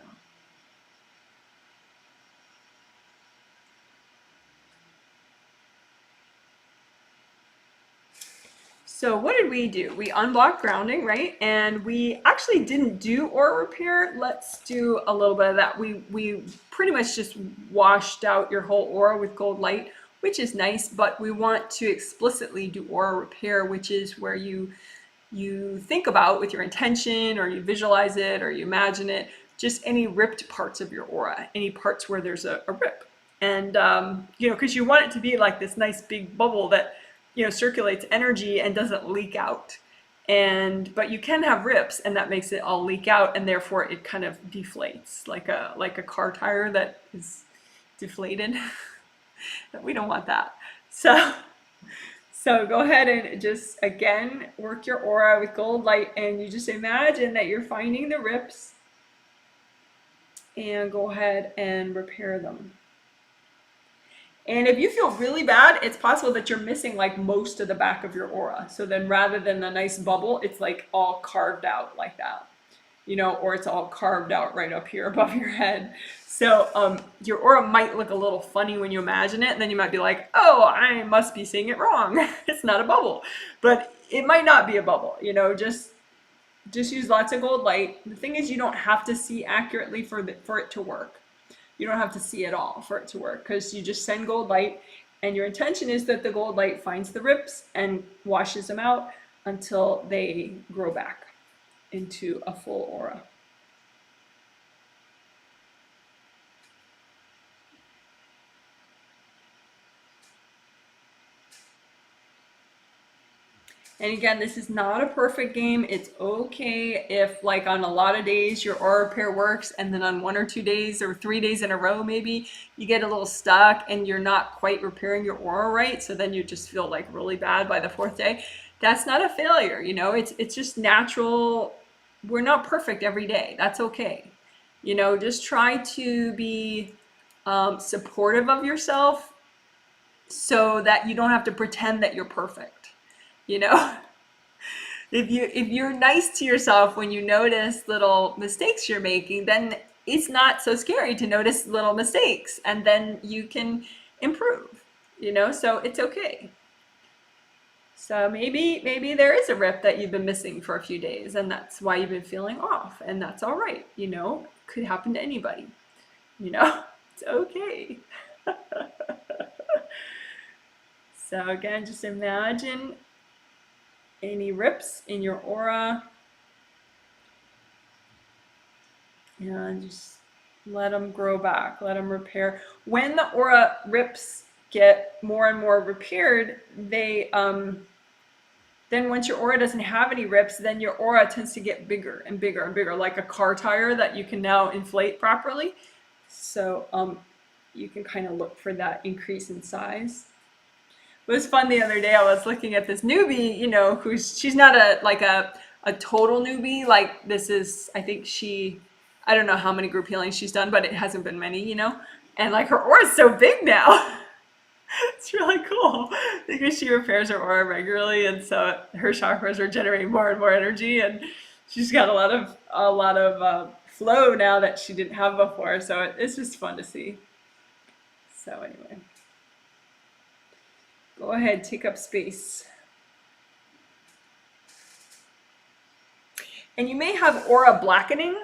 Speaker 1: So what did we do? We unblocked grounding, right? And we actually didn't do aura repair. Let's do a little bit of that. We pretty much just washed out your whole aura with gold light, which is nice, but we want to explicitly do aura repair, which is where you think about with your intention, or you visualize it, or you imagine it, just any ripped parts of your aura, any parts where there's a rip. And, you know, because you want it to be like this nice big bubble that, you know, circulates energy and doesn't leak out. But you can have rips, and that makes it all leak out, and therefore it kind of deflates like a car tire that is deflated. We don't want that. So go ahead and just, again, work your aura with gold light, and you just imagine that you're finding the rips, and go ahead and repair them. And if you feel really bad, it's possible that you're missing like most of the back of your aura. So then rather than a nice bubble, it's like all carved out like that, you know, or it's all carved out right up here above your head. So your aura might look a little funny when you imagine it, and then you might be like, oh, I must be seeing it wrong. It's not a bubble. But it might not be a bubble, you know, just use lots of gold light. The thing is, you don't have to see accurately for it to work. You don't have to see it all for it to work, because you just send gold light, and your intention is that the gold light finds the rips and washes them out until they grow back into a full aura. And again, this is not a perfect game. It's okay if, like, on a lot of days your aura repair works, and then on 1 or 2 days or 3 days in a row, maybe you get a little stuck and you're not quite repairing your aura right. So then you just feel like really bad by the 4th day. That's not a failure, you know. It's just natural. We're not perfect every day. That's okay. You know, just try to be supportive of yourself so that you don't have to pretend that you're perfect. You know, if you're nice to yourself when you notice little mistakes you're making, then it's not so scary to notice little mistakes, and then you can improve. You know, so it's okay. So maybe there is a rip that you've been missing for a few days, and that's why you've been feeling off, and that's all right. You know, could happen to anybody. You know, it's okay. So again, just imagine any rips in your aura, and just let them grow back, let them repair. When the aura rips get more and more repaired, they then once your aura doesn't have any rips, then your aura tends to get bigger and bigger and bigger, like a car tire that you can now inflate properly. So you can kind of look for that increase in size. It was fun the other day. I was looking at this newbie, you know, she's not a total newbie. Like, this is, I think I don't know how many group healings she's done, but it hasn't been many, you know. And like, her aura is so big now. It's really cool because she repairs her aura regularly, and so her chakras are generating more and more energy, and she's got a lot of flow now that she didn't have before. So it's just fun to see. So anyway, go ahead, take up space. And you may have aura blackening,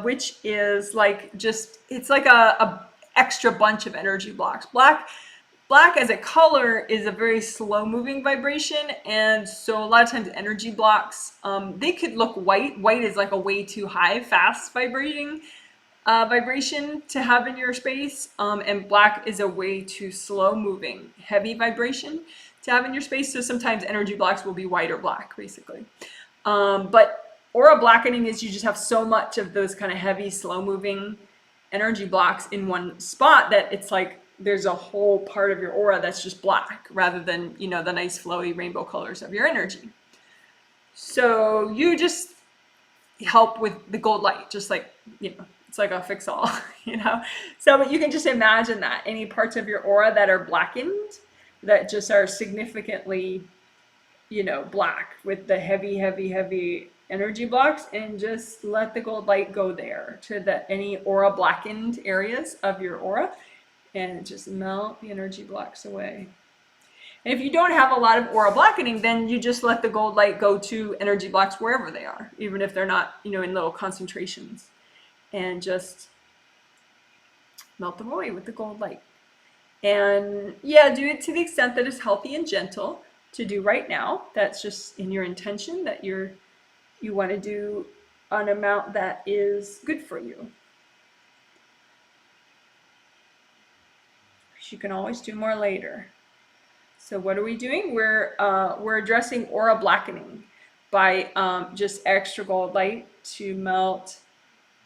Speaker 1: which is like it's like a extra bunch of energy blocks. Black as a color is a very slow moving vibration, and so a lot of times energy blocks, they could look white. White is like a way too high, fast vibrating vibration to have in your space, and black is a way too slow moving, heavy vibration to have in your space. So sometimes energy blocks will be white or black, basically. But aura blackening is you just have so much of those kind of heavy, slow moving energy blocks in one spot that it's like there's a whole part of your aura that's just black, rather than, you know, the nice flowy rainbow colors of your energy. So you just help with the gold light, just like, you know, it's like a fix-all, you know. So but you can just imagine that any parts of your aura that are blackened, that just are significantly, you know, black with the heavy energy blocks, and just let the gold light go there to any aura blackened areas of your aura, and just melt the energy blocks away. And if you don't have a lot of aura blackening, then you just let the gold light go to energy blocks wherever they are, even if they're not, you know, in little concentrations, and just melt them away with the gold light. And yeah, do it to the extent that is healthy and gentle to do right now. That's just in your intention that you want to do an amount that is good for you. You can always do more later. So what are we doing? We're addressing aura blackening by just extra gold light to melt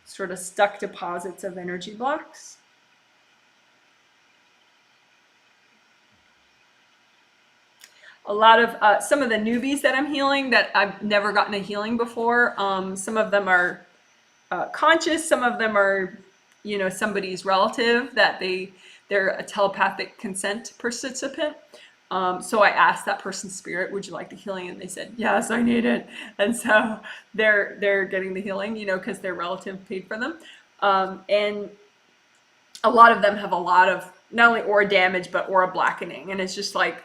Speaker 1: sort of stuck deposits of energy blocks. A lot of some of the newbies that I'm healing that I've never gotten a healing before, some of them are conscious, some of them are, you know, somebody's relative that they're a telepathic consent participant. So I asked that person's spirit, would you like the healing? And they said, yes, I need it. And so they're getting the healing, you know, because their relative paid for them. And a lot of them have a lot of not only aura damage, but aura blackening. And it's just like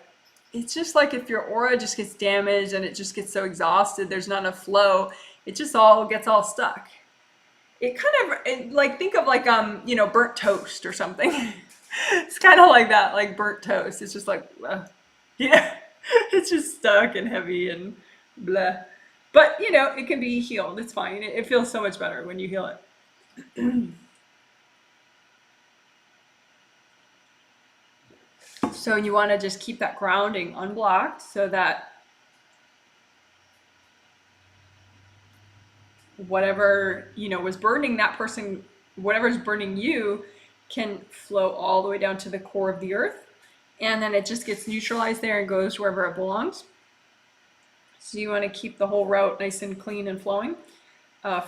Speaker 1: if your aura just gets damaged and it just gets so exhausted, there's not enough flow, it just all gets all stuck. It kind of, like, think of like, you know, burnt toast or something. It's kind of like that, like burnt toast. It's just like, yeah, it's just stuck and heavy and blah. But, you know, it can be healed. It's fine. It feels so much better when you heal it. So you want to just keep that grounding unblocked so that whatever, was burning that person, whatever's burning you, can flow all the way down to the core of the earth. And then it just gets neutralized there and goes wherever it belongs. So you want to keep the whole route nice and clean and flowing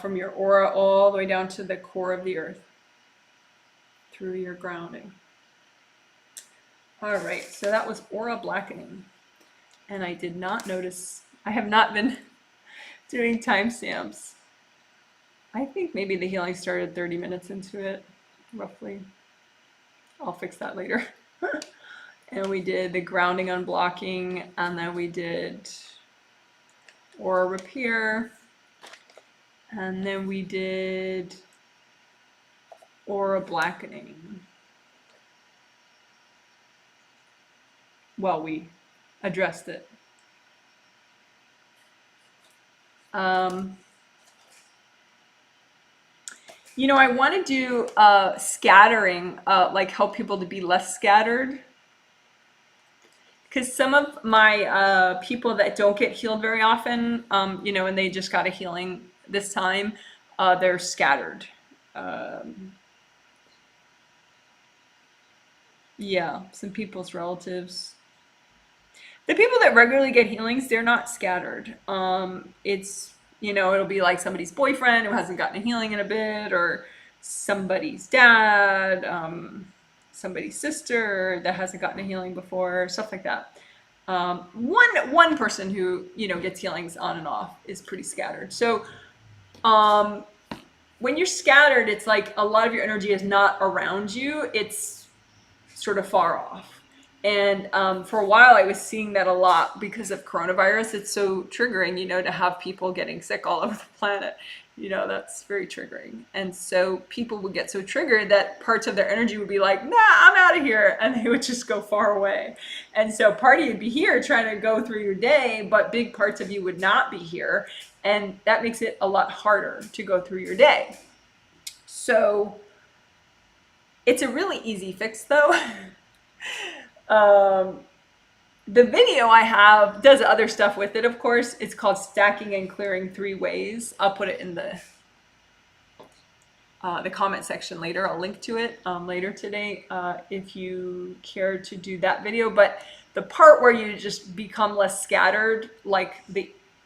Speaker 1: from your aura all the way down to the core of the earth through your grounding. All right, so that was aura blackening. And I did not notice, I have not been doing timestamps. I think maybe the healing started 30 minutes into it, roughly. I'll fix that later. And we did the grounding unblocking, and then we did aura repair, and then we did aura blackening. Well, we addressed it. I want to do scattering, like help people to be less scattered. Because some of my people that don't get healed very often, and they just got a healing this time, they're scattered. Yeah, some people's relatives. The people that regularly get healings, they're not scattered. It's, it'll be like somebody's boyfriend who hasn't gotten a healing in a bit, or somebody's dad, somebody's sister that hasn't gotten a healing before, stuff like that. One person who, gets healings on and off is pretty scattered. So when you're scattered, it's like a lot of your energy is not around you. It's sort of far off. And for a while, I was seeing that a lot because of coronavirus. It's so triggering, to have people getting sick all over the planet. That's very triggering. And so people would get so triggered that parts of their energy would be like, nah, I'm out of here. And they would just go far away. And so part of you would be here trying to go through your day, but big parts of you would not be here. And that makes it a lot harder to go through your day. So it's a really easy fix, though. The video I have does other stuff with it, of course. It's called Stacking and Clearing 3 Ways. I'll put it in the comment section later. I'll link to it later today if you care to do that video. But the part where you just become less scattered, like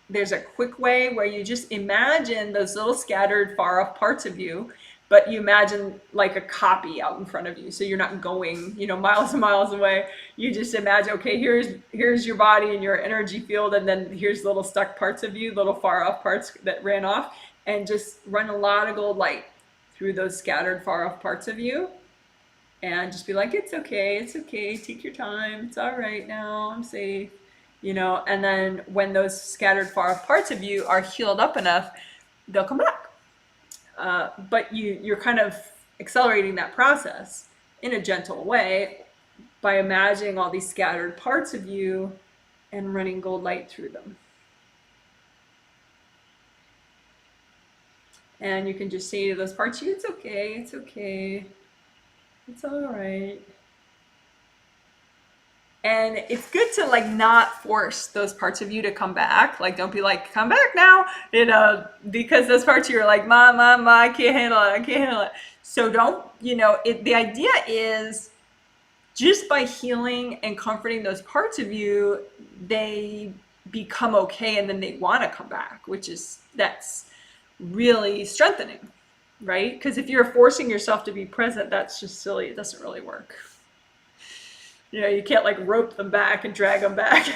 Speaker 1: there's a quick way where you just imagine those little scattered far off parts of you, but you imagine like a copy out in front of you. So you're not going, miles and miles away. You just imagine, okay, here's your body and your energy field. And then here's little stuck parts of you, little far off parts that ran off, and just run a lot of gold light through those scattered far off parts of you. And just be like, it's okay. Take your time. It's all right now. I'm safe, and then when those scattered far off parts of you are healed up enough, they'll come back. But you're kind of accelerating that process in a gentle way by imagining all these scattered parts of you and running gold light through them. And you can just say to those parts, it's okay, it's all right. And it's good to like not force those parts of you to come back. Like, don't be like, come back now, because those parts of you are like, ma, I can't handle it. So don't, the idea is just by healing and comforting those parts of you, they become okay, and then they want to come back, that's really strengthening, right? Because if you're forcing yourself to be present, that's just silly. It doesn't really work. You can't like rope them back and drag them back.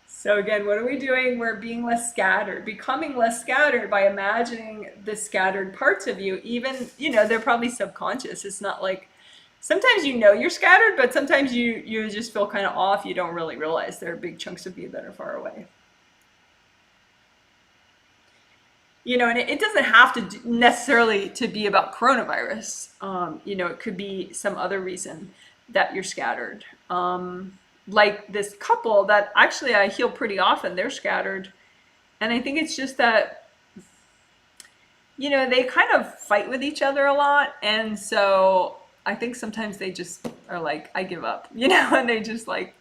Speaker 1: So again, what are we doing? We're being less scattered, becoming less scattered by imagining the scattered parts of you. Even, they're probably subconscious. It's not like, sometimes you're scattered, but sometimes you just feel kind of off. You don't really realize there are big chunks of you that are far away. And it doesn't have to necessarily to be about coronavirus. It could be some other reason that you're scattered. Like this couple that actually I heal pretty often, they're scattered. And I think it's just that, they kind of fight with each other a lot. And so I think sometimes they just are like, I give up, and they just like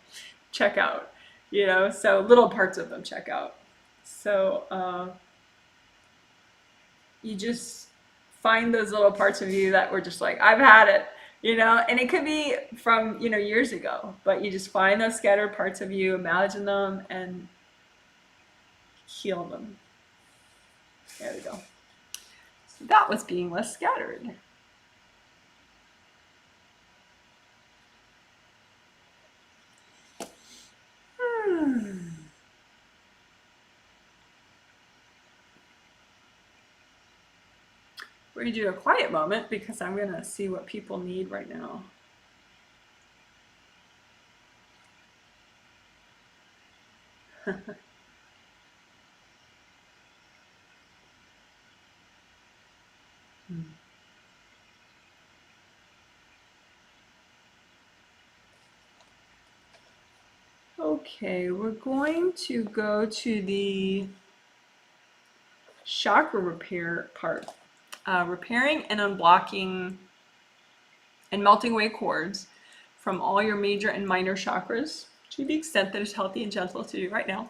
Speaker 1: check out. you know, so little parts of them check out. So you just find those little parts of you that were just like, I've had it, you know, and it could be from, you know, years ago, but you just find those scattered parts of you, imagine them, and heal them. There we go. So that was being less scattered. We're going to do a quiet moment because I'm going to see what people need right now. Okay, we're going to go to the chakra repair part. Repairing and unblocking and melting away cords from all your major and minor chakras to the extent that it's healthy and gentle to do right now.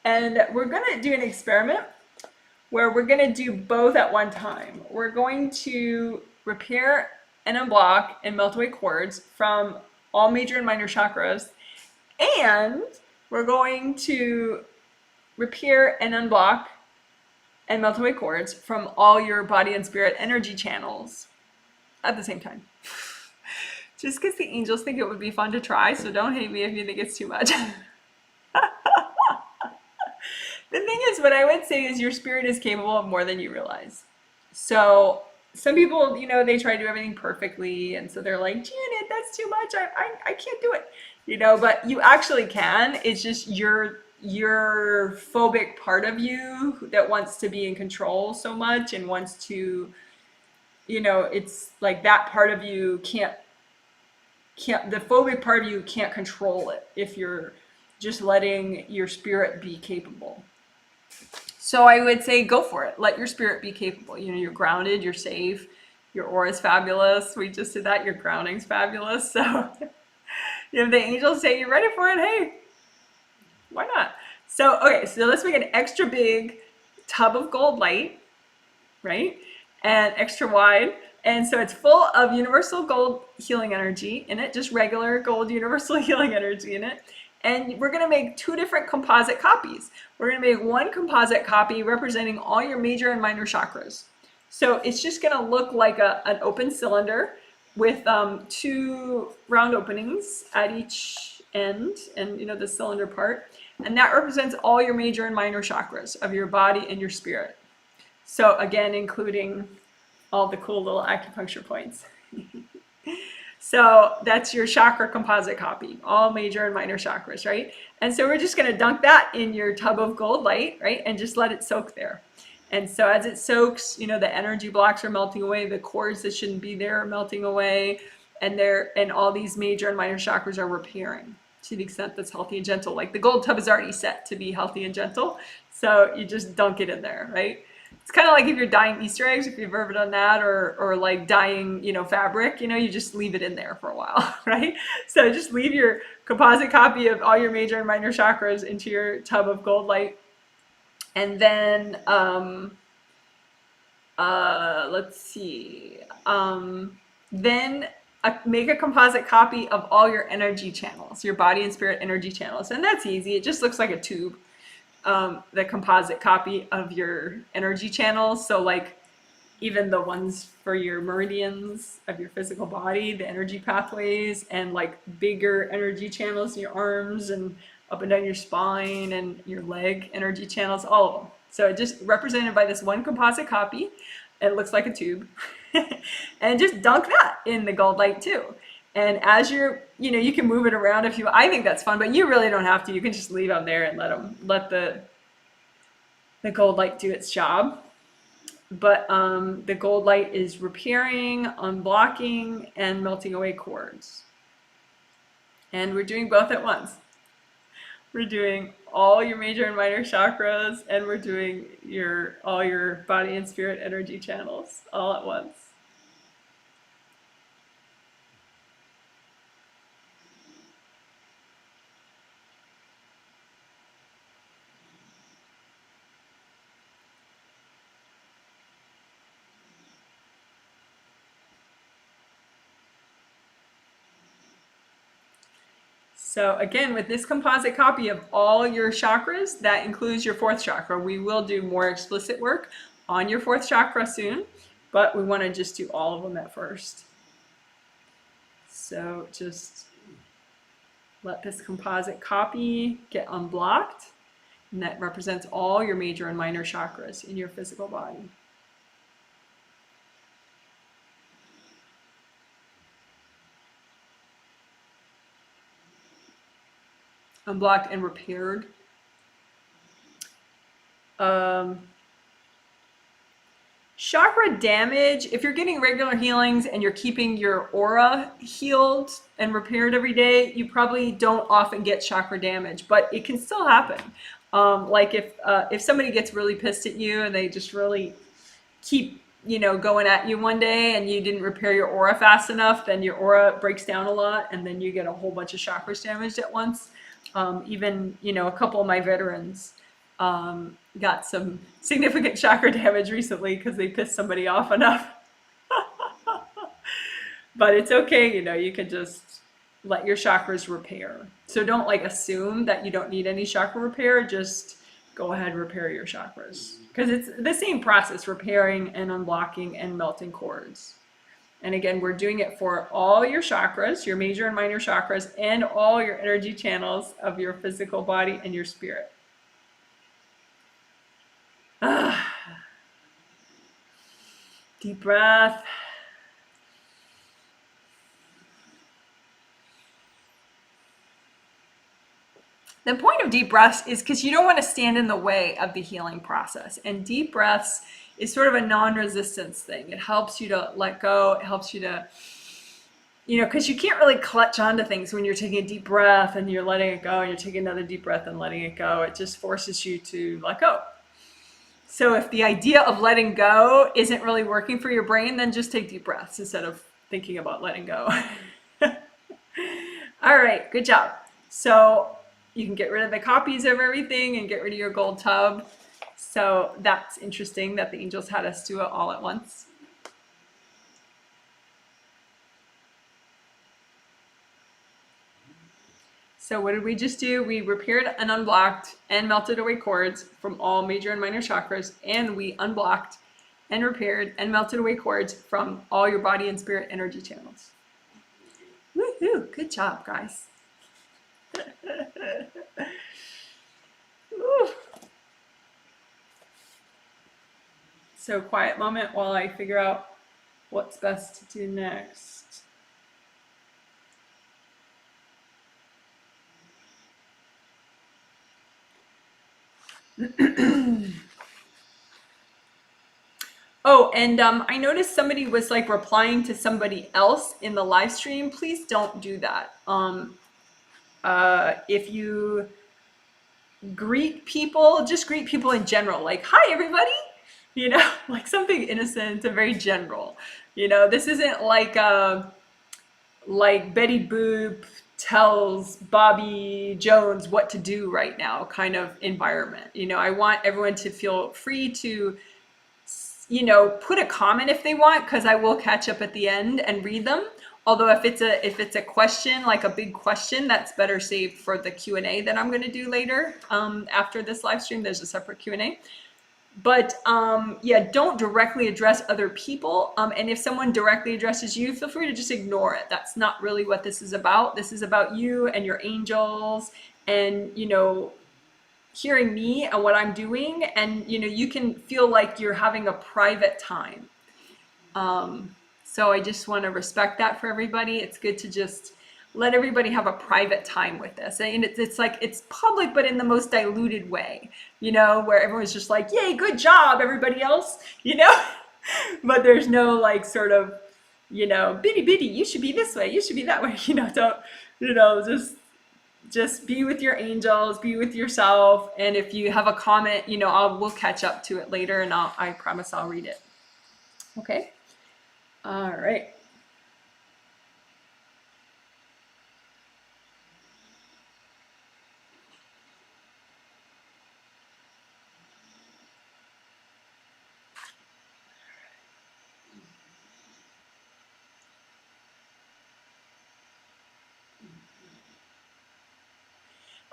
Speaker 1: And we're going to do an experiment where we're going to do both at one time. We're going to repair and unblock and melt away cords from all major and minor chakras, and we're going to repair and unblock and melt away cords from all your body and spirit energy channels at the same time. Just because the angels think it would be fun to try, so don't hate me if you think it's too much. The thing is, what I would say is your spirit is capable of more than you realize. So some people, you know, they try to do everything perfectly, and so they're like, Janet, that's too much. I can't do it. You know, but you actually can. It's just your phobic part of you that wants to be in control so much and wants to, you know, it's like that part of you can't the phobic part of you can't control it if you're just letting your spirit be capable. So I would say go for it. Let your spirit be capable. You know, you're grounded, you're safe, your aura is fabulous. We just did that. Your grounding's fabulous. So if the angels say you're ready for it, hey, why not? So, okay, so let's make an extra big tub of gold light, right? And extra wide. And so it's full of universal gold healing energy in it, just regular gold universal healing energy in it. And we're going to make two different composite copies. We're going to make one composite copy representing all your major and minor chakras. So it's just going to look like an open cylinder with two round openings at each end, and you know, the cylinder part. And that represents all your major and minor chakras of your body and your spirit. So again, including all the cool little acupuncture points. So that's your chakra composite copy, all major and minor chakras, right? And so we're just going to dunk that in your tub of gold light, right? And just let it soak there. And so as it soaks, you know, the energy blocks are melting away, the cords that shouldn't be there are melting away, and all these major and minor chakras are repairing to the extent that's healthy and gentle. Like the gold tub is already set to be healthy and gentle, so you just dunk it in there, right? It's kind of like if you're dyeing Easter eggs, if you've ever done that, or like dyeing, you know, fabric, you know, you just leave it in there for a while, right? So just leave your composite copy of all your major and minor chakras into your tub of gold light. And then, let's see, then make a composite copy of all your energy channels, your body and spirit energy channels. And that's easy. It just looks like a tube. The composite copy of your energy channels. So like even the ones for your meridians of your physical body, the energy pathways, and like bigger energy channels in your arms and up and down your spine and your leg energy channels, all of them. So just represented by this one composite copy. It looks like a tube. And just dunk that in the gold light too. And as you're, you know, you can move it around if you, I think that's fun, but you really don't have to. You can just leave them there and let the gold light do its job. But the gold light is repairing, unblocking, and melting away cords. And we're doing both at once. We're doing all your major and minor chakras, and we're doing all your body and spirit energy channels all at once. So again, with this composite copy of all your chakras, that includes your fourth chakra. We will do more explicit work on your fourth chakra soon, but we want to just do all of them at first. So just let this composite copy get unblocked, and that represents all your major and minor chakras in your physical body. Unblocked and repaired. Chakra damage, if you're getting regular healings and you're keeping your aura healed and repaired every day, you probably don't often get chakra damage, but it can still happen. Like if somebody gets really pissed at you and they just really keep going at you one day and you didn't repair your aura fast enough, then your aura breaks down a lot and then you get a whole bunch of chakras damaged at once. Even a couple of my veterans got some significant chakra damage recently because they pissed somebody off enough. But it's okay, you can just let your chakras repair. So don't assume that you don't need any chakra repair. Just go ahead and repair your chakras, because it's the same process, repairing and unblocking and melting cords. And again, we're doing it for all your chakras, your major and minor chakras, and all your energy channels of your physical body and your spirit. Deep breath. The point of deep breaths is because you don't want to stand in the way of the healing process. And deep breaths is sort of a non-resistance thing. It helps you to let go. It helps you to, because you can't really clutch onto things when you're taking a deep breath and you're letting it go, and you're taking another deep breath and letting it go. It just forces you to let go. So if the idea of letting go isn't really working for your brain, then just take deep breaths instead of thinking about letting go. All right, good job. So you can get rid of the copies of everything and get rid of your gold tub. So that's interesting that the angels had us do it all at once. So what did we just do? We repaired and unblocked and melted away cords from all major and minor chakras, and we unblocked and repaired and melted away cords from all your body and spirit energy channels. Woohoo! Good job, guys. So quiet moment while I figure out what's best to do next. Oh, and I noticed somebody was replying to somebody else in the live stream. Please don't do that. If you greet people, just greet people in general, hi everybody, something innocent and very general. This isn't like Betty Boop tells Bobby Jones what to do right now kind of environment. I want everyone to feel free to put a comment if they want, because I will catch up at the end and read them. Although if it's a question, like a big question, that's better saved for the Q&A that I'm going to do later. After this live stream, there's a separate Q&A. But yeah, don't directly address other people. And if someone directly addresses you, feel free to just ignore it. That's not really what this is about. This is about you and your angels and, hearing me and what I'm doing. And, you can feel like you're having a private time. So I just want to respect that for everybody. It's good to just let everybody have a private time with this. And it's public, but in the most diluted way, where everyone's just like, yay, good job, everybody else, but there's no sort of, bitty, you should be this way, you should be that way, You know, just be with your angels, be with yourself, and if you have a comment, you know, we'll catch up to it later, and I promise I'll read it. Okay. All right.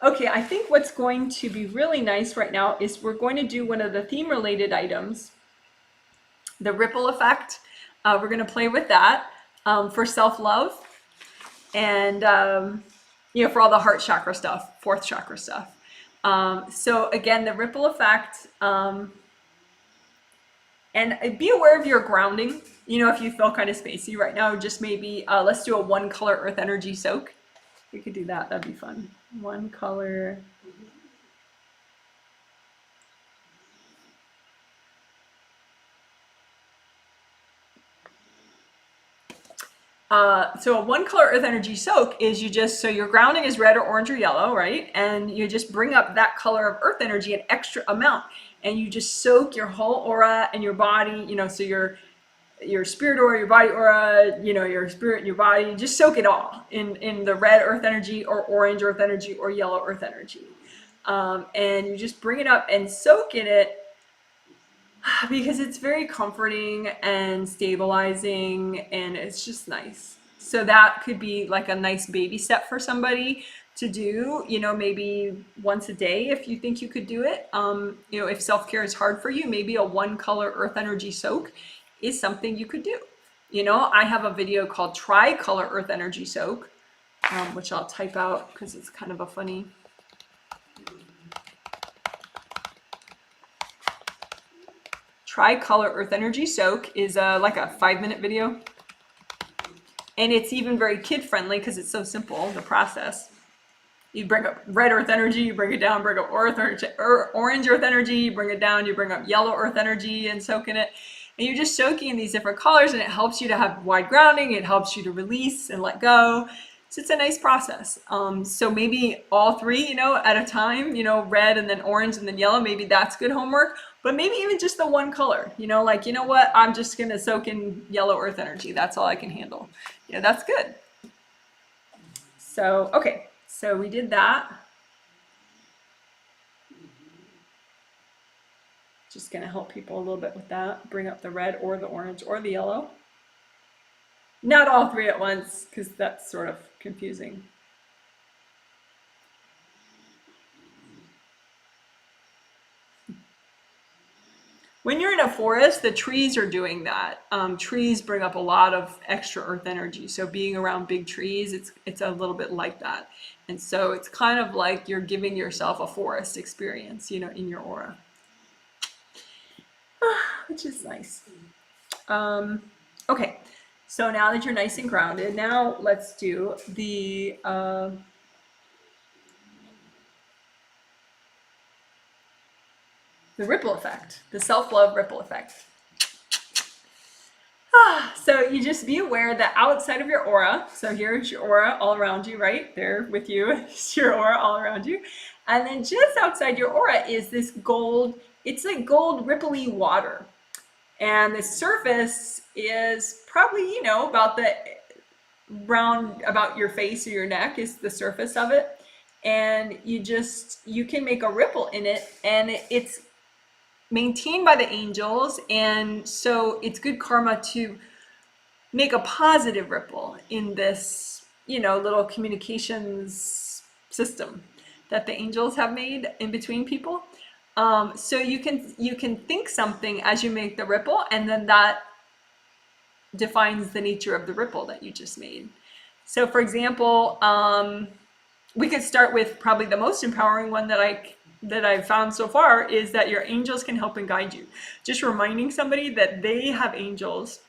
Speaker 1: Okay, I think what's going to be really nice right now is we're going to do one of the theme related items, the ripple effect. We're going to play with that for self-love and, you know, for all the heart chakra stuff, fourth chakra stuff. So again, the ripple effect, and be aware of your grounding. You know, if you feel kind of spacey right now, just maybe let's do a one color earth energy soak. We could do that. That'd be fun. One color. So a one color earth energy soak is you just, so your grounding is red or orange or yellow, right? And you just bring up that color of earth energy, an extra amount, and you just soak your whole aura and your body, you know, so your spirit aura, your body aura, you know, your spirit and your body, just soak it all in the red earth energy or orange earth energy or yellow earth energy. And you just bring it up and soak in it, because it's very comforting and stabilizing, and it's just nice. So that could be like a nice baby step for somebody to do, you know, maybe once a day if you think you could do it. You know, if self-care is hard for you, maybe a one color earth energy soak is something you could do. You know, I have a video called Tri-Color Earth Energy Soak, which I'll type out because it's kind of a funny. Tri-Color Earth Energy Soak is like a 5-minute video. And it's even very kid friendly because it's so simple, the process. You bring up red earth energy, you bring it down, bring up orange earth energy, you bring it down, you bring up yellow earth energy and soak in it. And you're just soaking in these different colors, and it helps you to have wide grounding. It helps you to release and let go. So it's a nice process. So maybe all three, you know, at a time, you know, red and then orange and then yellow, maybe that's good homework. But maybe even just the one color, you know, like, you know what, I'm just going to soak in yellow earth energy. That's all I can handle. Yeah, that's good. So, okay, so we did that. Just going to help people a little bit with that. Bring up the red or the orange or the yellow. Not all three at once, because that's sort of confusing. When you're in a forest, the trees are doing that. Trees bring up a lot of extra earth energy. So being around big trees, it's a little bit like that. And so it's kind of like you're giving yourself a forest experience, you know, in your aura. Which is nice. Okay, so now that you're nice and grounded, now let's do the ripple effect, the self-love ripple effect. So you just be aware that outside of your aura, so here's your aura all around you, right there with you, it's your aura all around you. And then just outside your aura is this gold, it's like gold ripply water. And the surface is probably, you know, about the round about your face or your neck is the surface of it. And you can make a ripple in it, and it's maintained by the angels, and so it's good karma to make a positive ripple in this, you know, little communications system that the angels have made in between people. So you can think something as you make the ripple, and then that defines the nature of the ripple that you just made. So for example, we could start with probably the most empowering one that I've found so far, is that your angels can help and guide you. Just reminding somebody that they have angels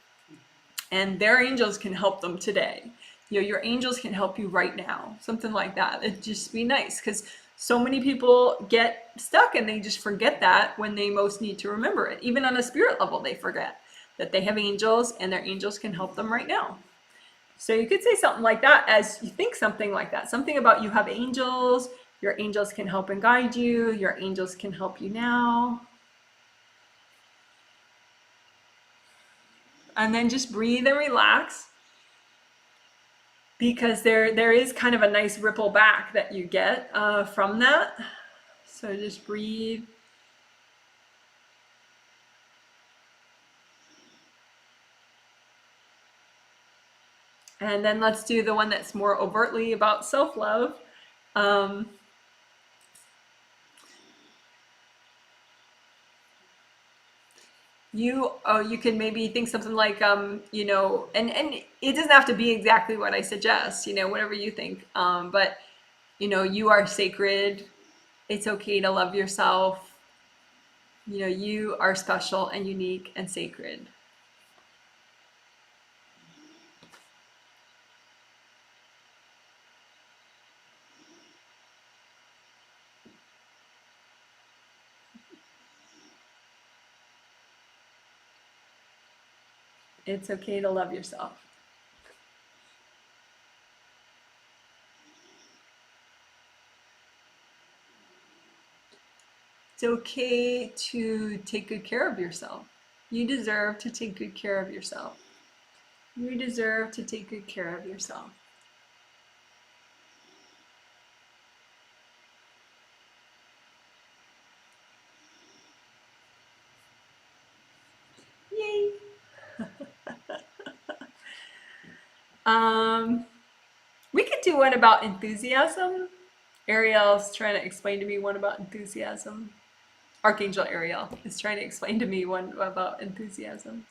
Speaker 1: and their angels can help them today. You know, your angels can help you right now, something like that. It'd just be nice, because so many people get stuck and they just forget that when they most need to remember it. Even on a spirit level, they forget that they have angels and their angels can help them right now. So you could say something like that as you think something like that. Something about you have angels, your angels can help and guide you, your angels can help you now. And then just breathe and relax, because there is kind of a nice ripple back that you get from that. So just breathe. And then let's do the one that's more overtly about self-love. You can maybe think something like, you know, and it doesn't have to be exactly what I suggest, you know, whatever you think. But, you know, you are sacred. It's okay to love yourself. You know, you are special and unique and sacred. It's okay to love yourself. It's okay to take good care of yourself. You deserve to take good care of yourself. You deserve to take good care of yourself. Yay! We could do one about enthusiasm. Ariel's trying to explain to me one about enthusiasm. Archangel Ariel is trying to explain to me one about enthusiasm.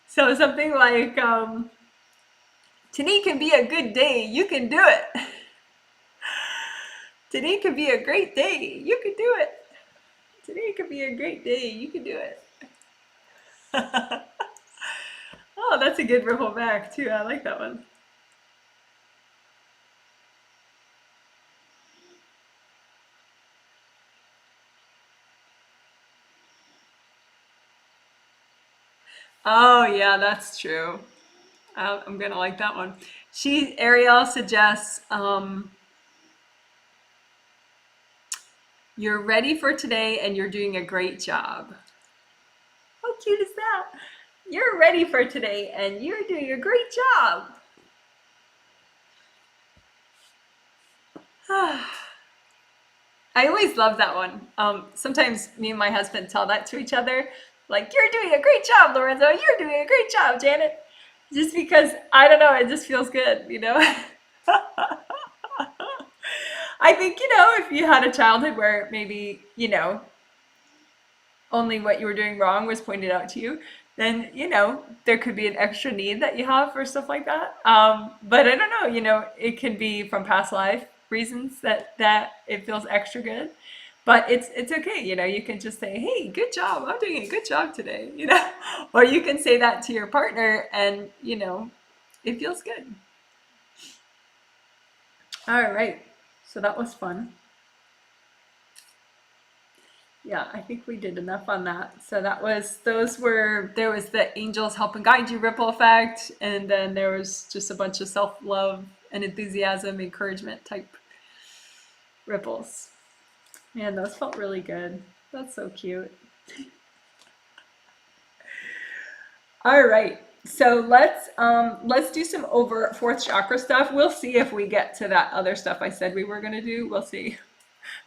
Speaker 1: So something like, today can be a good day, you can do it. Today could be a great day, you can do it. Today could be a great day, you can do it. Oh, that's a good ripple back too. I like that one. Oh yeah, that's true. I'm gonna like that one. Ariel suggests, you're ready for today and you're doing a great job. How cute is that? You're ready for today and you're doing a great job. I always love that one. Sometimes me and my husband tell that to each other, like, you're doing a great job, Lorenzo. You're doing a great job, Janet. Just because, I don't know, it just feels good, you know? I think, you know, if you had a childhood where maybe, you know, only what you were doing wrong was pointed out to you, then, you know, there could be an extra need that you have for stuff like that. But I don't know, you know, it can be from past life reasons that it feels extra good. But it's okay, you know, you can just say, hey, good job, I'm doing a good job today, you know, or you can say that to your partner and, you know, it feels good. All right, so that was fun. Yeah, I think we did enough on that. So there was the angels help and guide you ripple effect, and then there was just a bunch of self-love and enthusiasm, encouragement type ripples. Man, those felt really good. That's so cute. All right, so let's do some over fourth chakra stuff. We'll see if we get to that other stuff I said we were gonna do. We'll see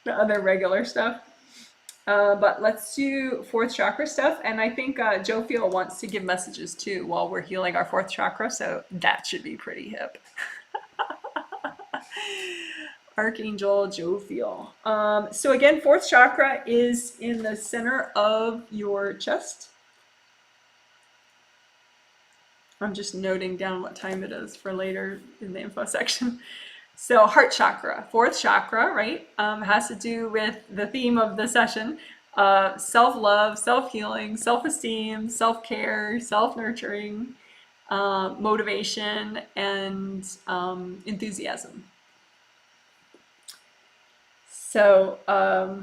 Speaker 1: the other regular stuff. But let's do fourth chakra stuff. And I think Jophiel wants to give messages too while we're healing our fourth chakra. So that should be pretty hip. Archangel Jophiel. So again, fourth chakra is in the center of your chest. I'm just noting down what time it is for later in the info section. So heart chakra, fourth chakra, right, has to do with the theme of the session, self-love, self-healing, self-esteem, self-care, self-nurturing, motivation, and enthusiasm. So, I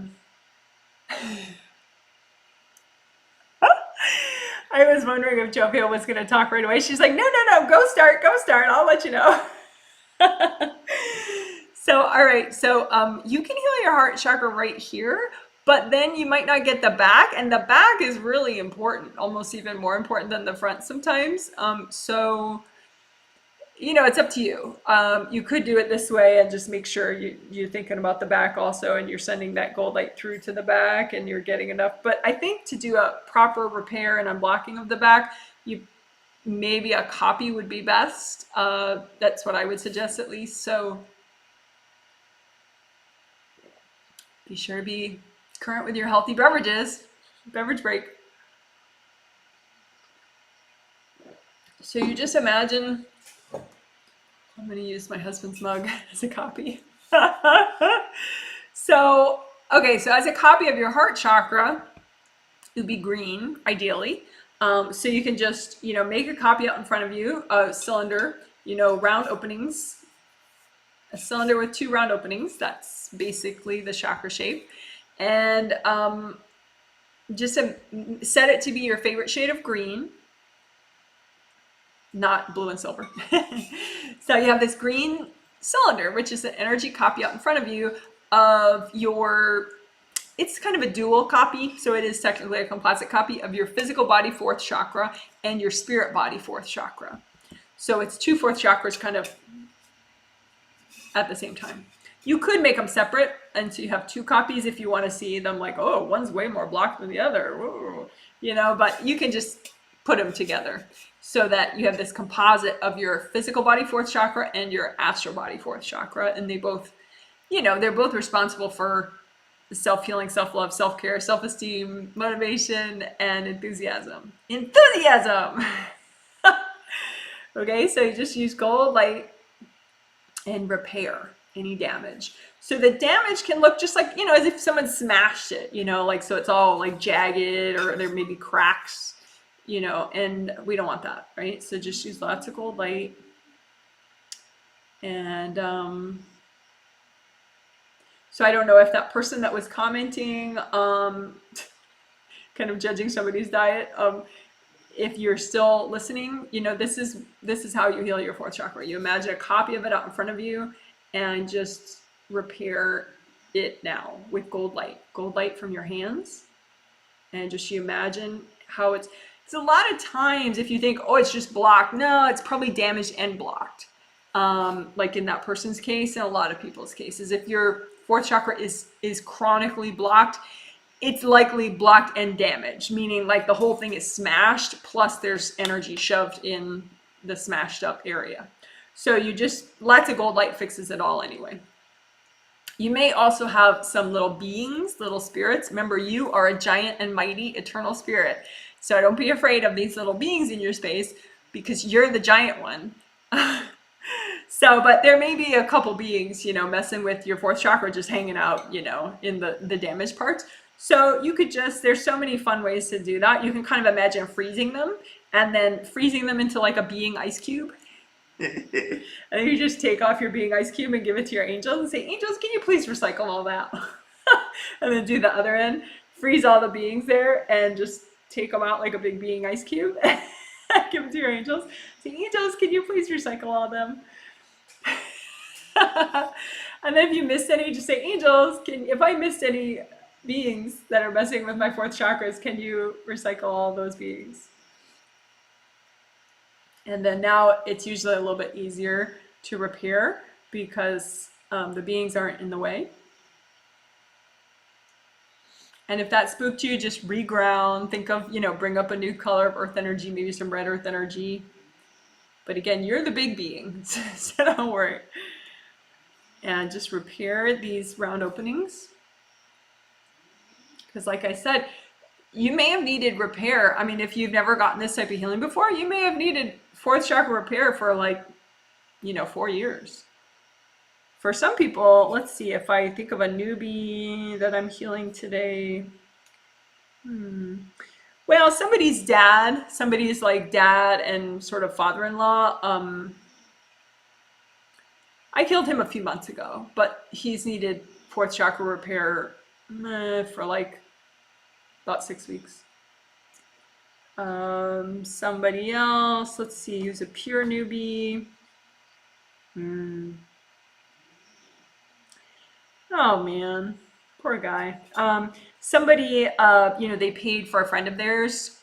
Speaker 1: was wondering if Jovial was going to talk right away. She's like, no, no, no, go start, I'll let you know. So, all right, so you can heal your heart chakra right here, but then you might not get the back, and the back is really important, almost even more important than the front sometimes. So, you know, it's up to you. You could do it this way and just make sure you're thinking about the back also, and you're sending that gold light through to the back and you're getting enough. But I think to do a proper repair and unblocking of the back, maybe a copy would be best. That's what I would suggest at least. So be sure to be current with your healthy beverages. Beverage break. So you just imagine, I'm going to use my husband's mug as a copy. So, okay, so as a copy of your heart chakra, it would be green, ideally. So you can just, you know, make a copy out in front of you, a cylinder, you know, round openings, a cylinder with 2 round openings. That's basically the chakra shape. And just set it to be your favorite shade of green, not blue and silver. So you have this green cylinder, which is an energy copy out in front of you of your, it's kind of a dual copy, so it is technically a composite copy of your physical body 4th chakra and your spirit body 4th chakra. So it's 2 4th chakras kind of at the same time. You could make them separate, and so you have 2 copies if you want to see them like, oh, one's way more blocked than the other. Whoa. You know, but you can just put them together so that you have this composite of your physical body 4th chakra and your astral body 4th chakra. And they both, you know, they're both responsible for self-healing, self-love, self-care, self-esteem, motivation, and enthusiasm. Enthusiasm! Okay, so you just use gold light and repair any damage. So the damage can look just like, you know, as if someone smashed it, you know, like, so it's all like jagged, or there may be cracks, you know, and we don't want that, right? So just use lots of gold light. And so I don't know if that person that was commenting, kind of judging somebody's diet, if you're still listening, you know, this is how you heal your 4th chakra. You imagine a copy of it out in front of you and just repair it now with gold light from your hands. And just you imagine how it's a lot of times if you think, oh, it's just blocked. No, it's probably damaged and blocked. Like in that person's case, and a lot of people's cases, if your 4th chakra is chronically blocked, it's likely blocked and damaged, meaning like the whole thing is smashed, plus there's energy shoved in the smashed up area. So you just, lots of gold light fixes it all anyway. You may also have some little beings, little spirits. Remember, you are a giant and mighty eternal spirit. So don't be afraid of these little beings in your space, because you're the giant one. So, but there may be a couple beings, you know, messing with your 4th chakra, just hanging out, you know, in the damaged parts. So you could just, there's so many fun ways to do that. You can kind of imagine freezing them, and then freezing them into like a being ice cube. And you just take off your being ice cube and give it to your angels and say, angels, can you please recycle all that? And then do the other end, freeze all the beings there, and just take them out like a big being ice cube. Give them to your angels. Say, angels, can you please recycle all of them? And then if you missed any, just say, angels, if I missed any beings that are messing with my 4th chakras, can you recycle all those beings? And then now it's usually a little bit easier to repair because the beings aren't in the way. And if that spooked you, just reground. Think of, you know, bring up a new color of earth energy, maybe some red earth energy. But again, you're the big being, so don't worry. And just repair these round openings. Because like I said, you may have needed repair. I mean, if you've never gotten this type of healing before, you may have needed 4th chakra repair for like, you know, 4 years. For some people, let's see, if I think of a newbie that I'm healing today. Well, somebody's like dad and sort of father-in-law. I healed him a few months ago, but he's needed fourth chakra repair for like about 6 weeks. Somebody else, let's see, who's a pure newbie. Oh man, poor guy. Somebody, they paid for a friend of theirs,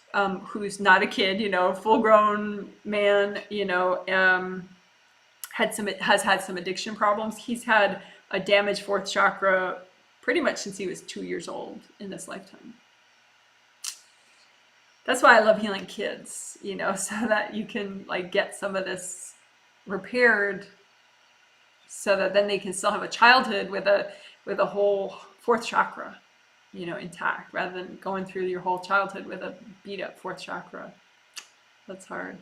Speaker 1: who's not a kid, full grown man, has had some addiction problems. He's had a damaged fourth chakra pretty much since he was 2 years old in this lifetime. That's why I love healing kids, so that you can like get some of this repaired, so that then they can still have a childhood with a whole fourth chakra, intact, rather than going through your whole childhood with a beat up fourth chakra. That's hard.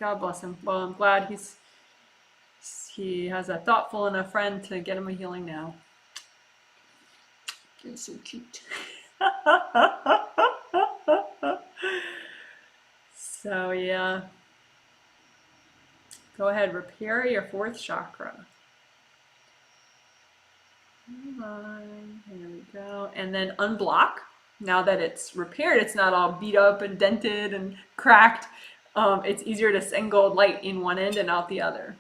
Speaker 1: God bless him. Well, I'm glad he has a thoughtful enough friend to get him a healing now. You're so cute. So yeah, go ahead, repair your fourth chakra. There we go. And then unblock. Now that it's repaired, it's not all beat up and dented and cracked. It's easier to send gold light in one end and out the other.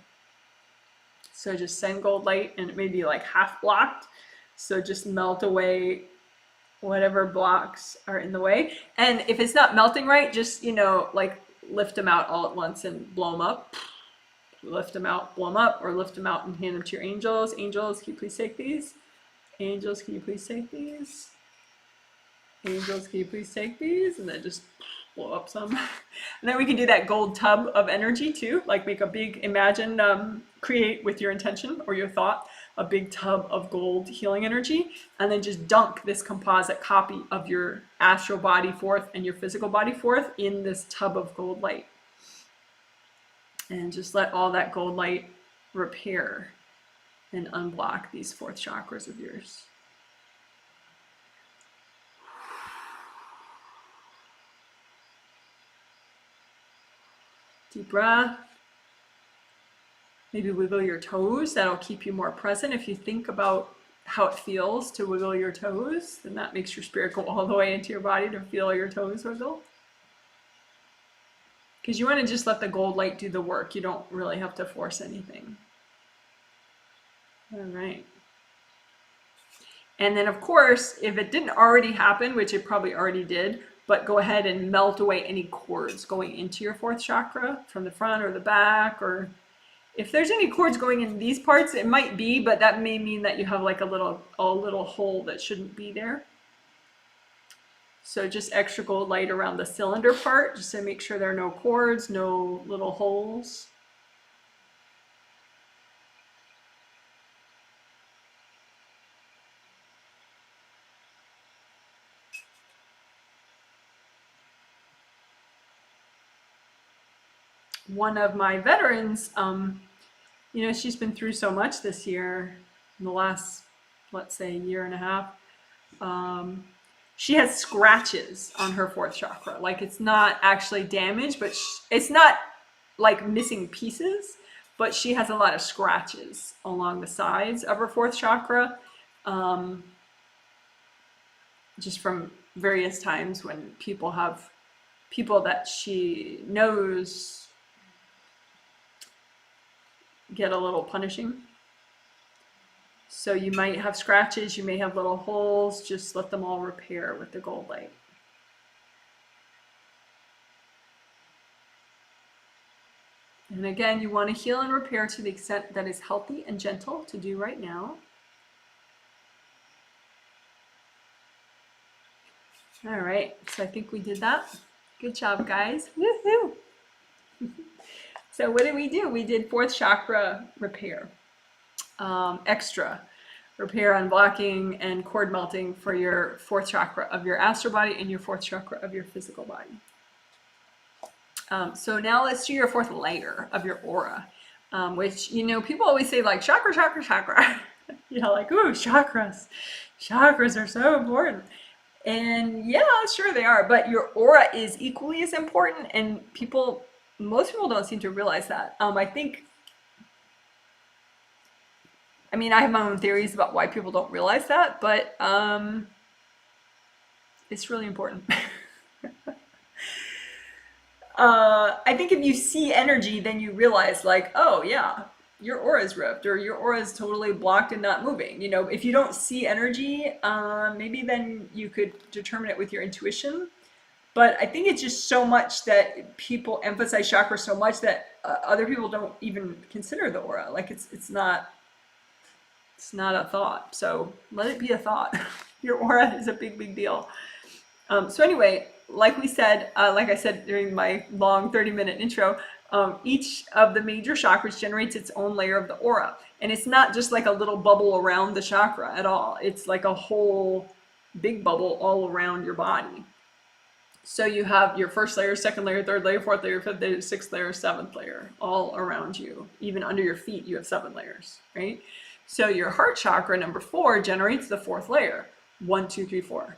Speaker 1: So just send gold light, and it may be like half blocked. So just melt away whatever blocks are in the way. And if it's not melting right, just, like lift them out all at once and blow them up. Lift them out, blow them up, or lift them out and hand them to your angels. Angels, can you please take these? Angels, can you please take these? Angels, can you please take these? And then just blow up some. And then we can do that gold tub of energy too. Like make a big, imagine, create with your intention or your thought, a big tub of gold healing energy, and then just dunk this composite copy of your astral body fourth and your physical body fourth in this tub of gold light. And just let all that gold light repair and unblock these fourth chakras of yours. Deep breath. Maybe wiggle your toes. That'll keep you more present. If you think about how it feels to wiggle your toes, then that makes your spirit go all the way into your body to feel your toes wiggle. Because you want to just let the gold light do the work. You don't really have to force anything. All right. And then, of course, if it didn't already happen, which it probably already did, but go ahead and melt away any cords going into your fourth chakra from the front or the back, or if there's any cords going in these parts, it might be, but that may mean that you have like a little hole that shouldn't be there. So just extra gold light around the cylinder part, just to make sure there are no cords, no little holes. One of my veterans, she's been through so much this year, in the last, let's say, year and a half. She has scratches on her fourth chakra. Like, it's not actually damaged, but it's not like missing pieces, but she has a lot of scratches along the sides of her fourth chakra, just from various times when people that she knows get a little punishing. So you might have scratches, you may have little holes, just let them all repair with the gold light. And again, you want to heal and repair to the extent that is healthy and gentle to do right now. All right, so I think we did that. Good job, guys. Woohoo! So what did we do? We did fourth chakra repair, extra repair, unblocking, and cord melting for your fourth chakra of your astral body and your fourth chakra of your physical body. So now let's do your fourth layer of your aura, which, people always say like chakra, chakra, chakra. Like, ooh, chakras. Chakras are so important. And yeah, sure they are, but your aura is equally as important, and most people don't seem to realize that. I think I mean, I have my own theories about why people don't realize that, but it's really important. I think if you see energy, then you realize like, oh yeah, your aura is ripped or your aura is totally blocked and not moving. You know, if you don't see energy, maybe then you could determine it with your intuition. But I think it's just so much that people emphasize chakra so much that other people don't even consider the aura. Like it's not a thought. So let it be a thought. Your aura is a big deal. So anyway, like we said, like I said during my long 30-minute intro, each of the major chakras generates its own layer of the aura. And it's not just like a little bubble around the chakra at all. It's like a whole big bubble all around your body. So you have your first layer, second layer, third layer, fourth layer, fifth layer, sixth layer, seventh layer, all around you. Even under your feet, you have 7 layers, right? So your heart chakra, number 4, generates the 4th layer. 1, 2, 3, 4.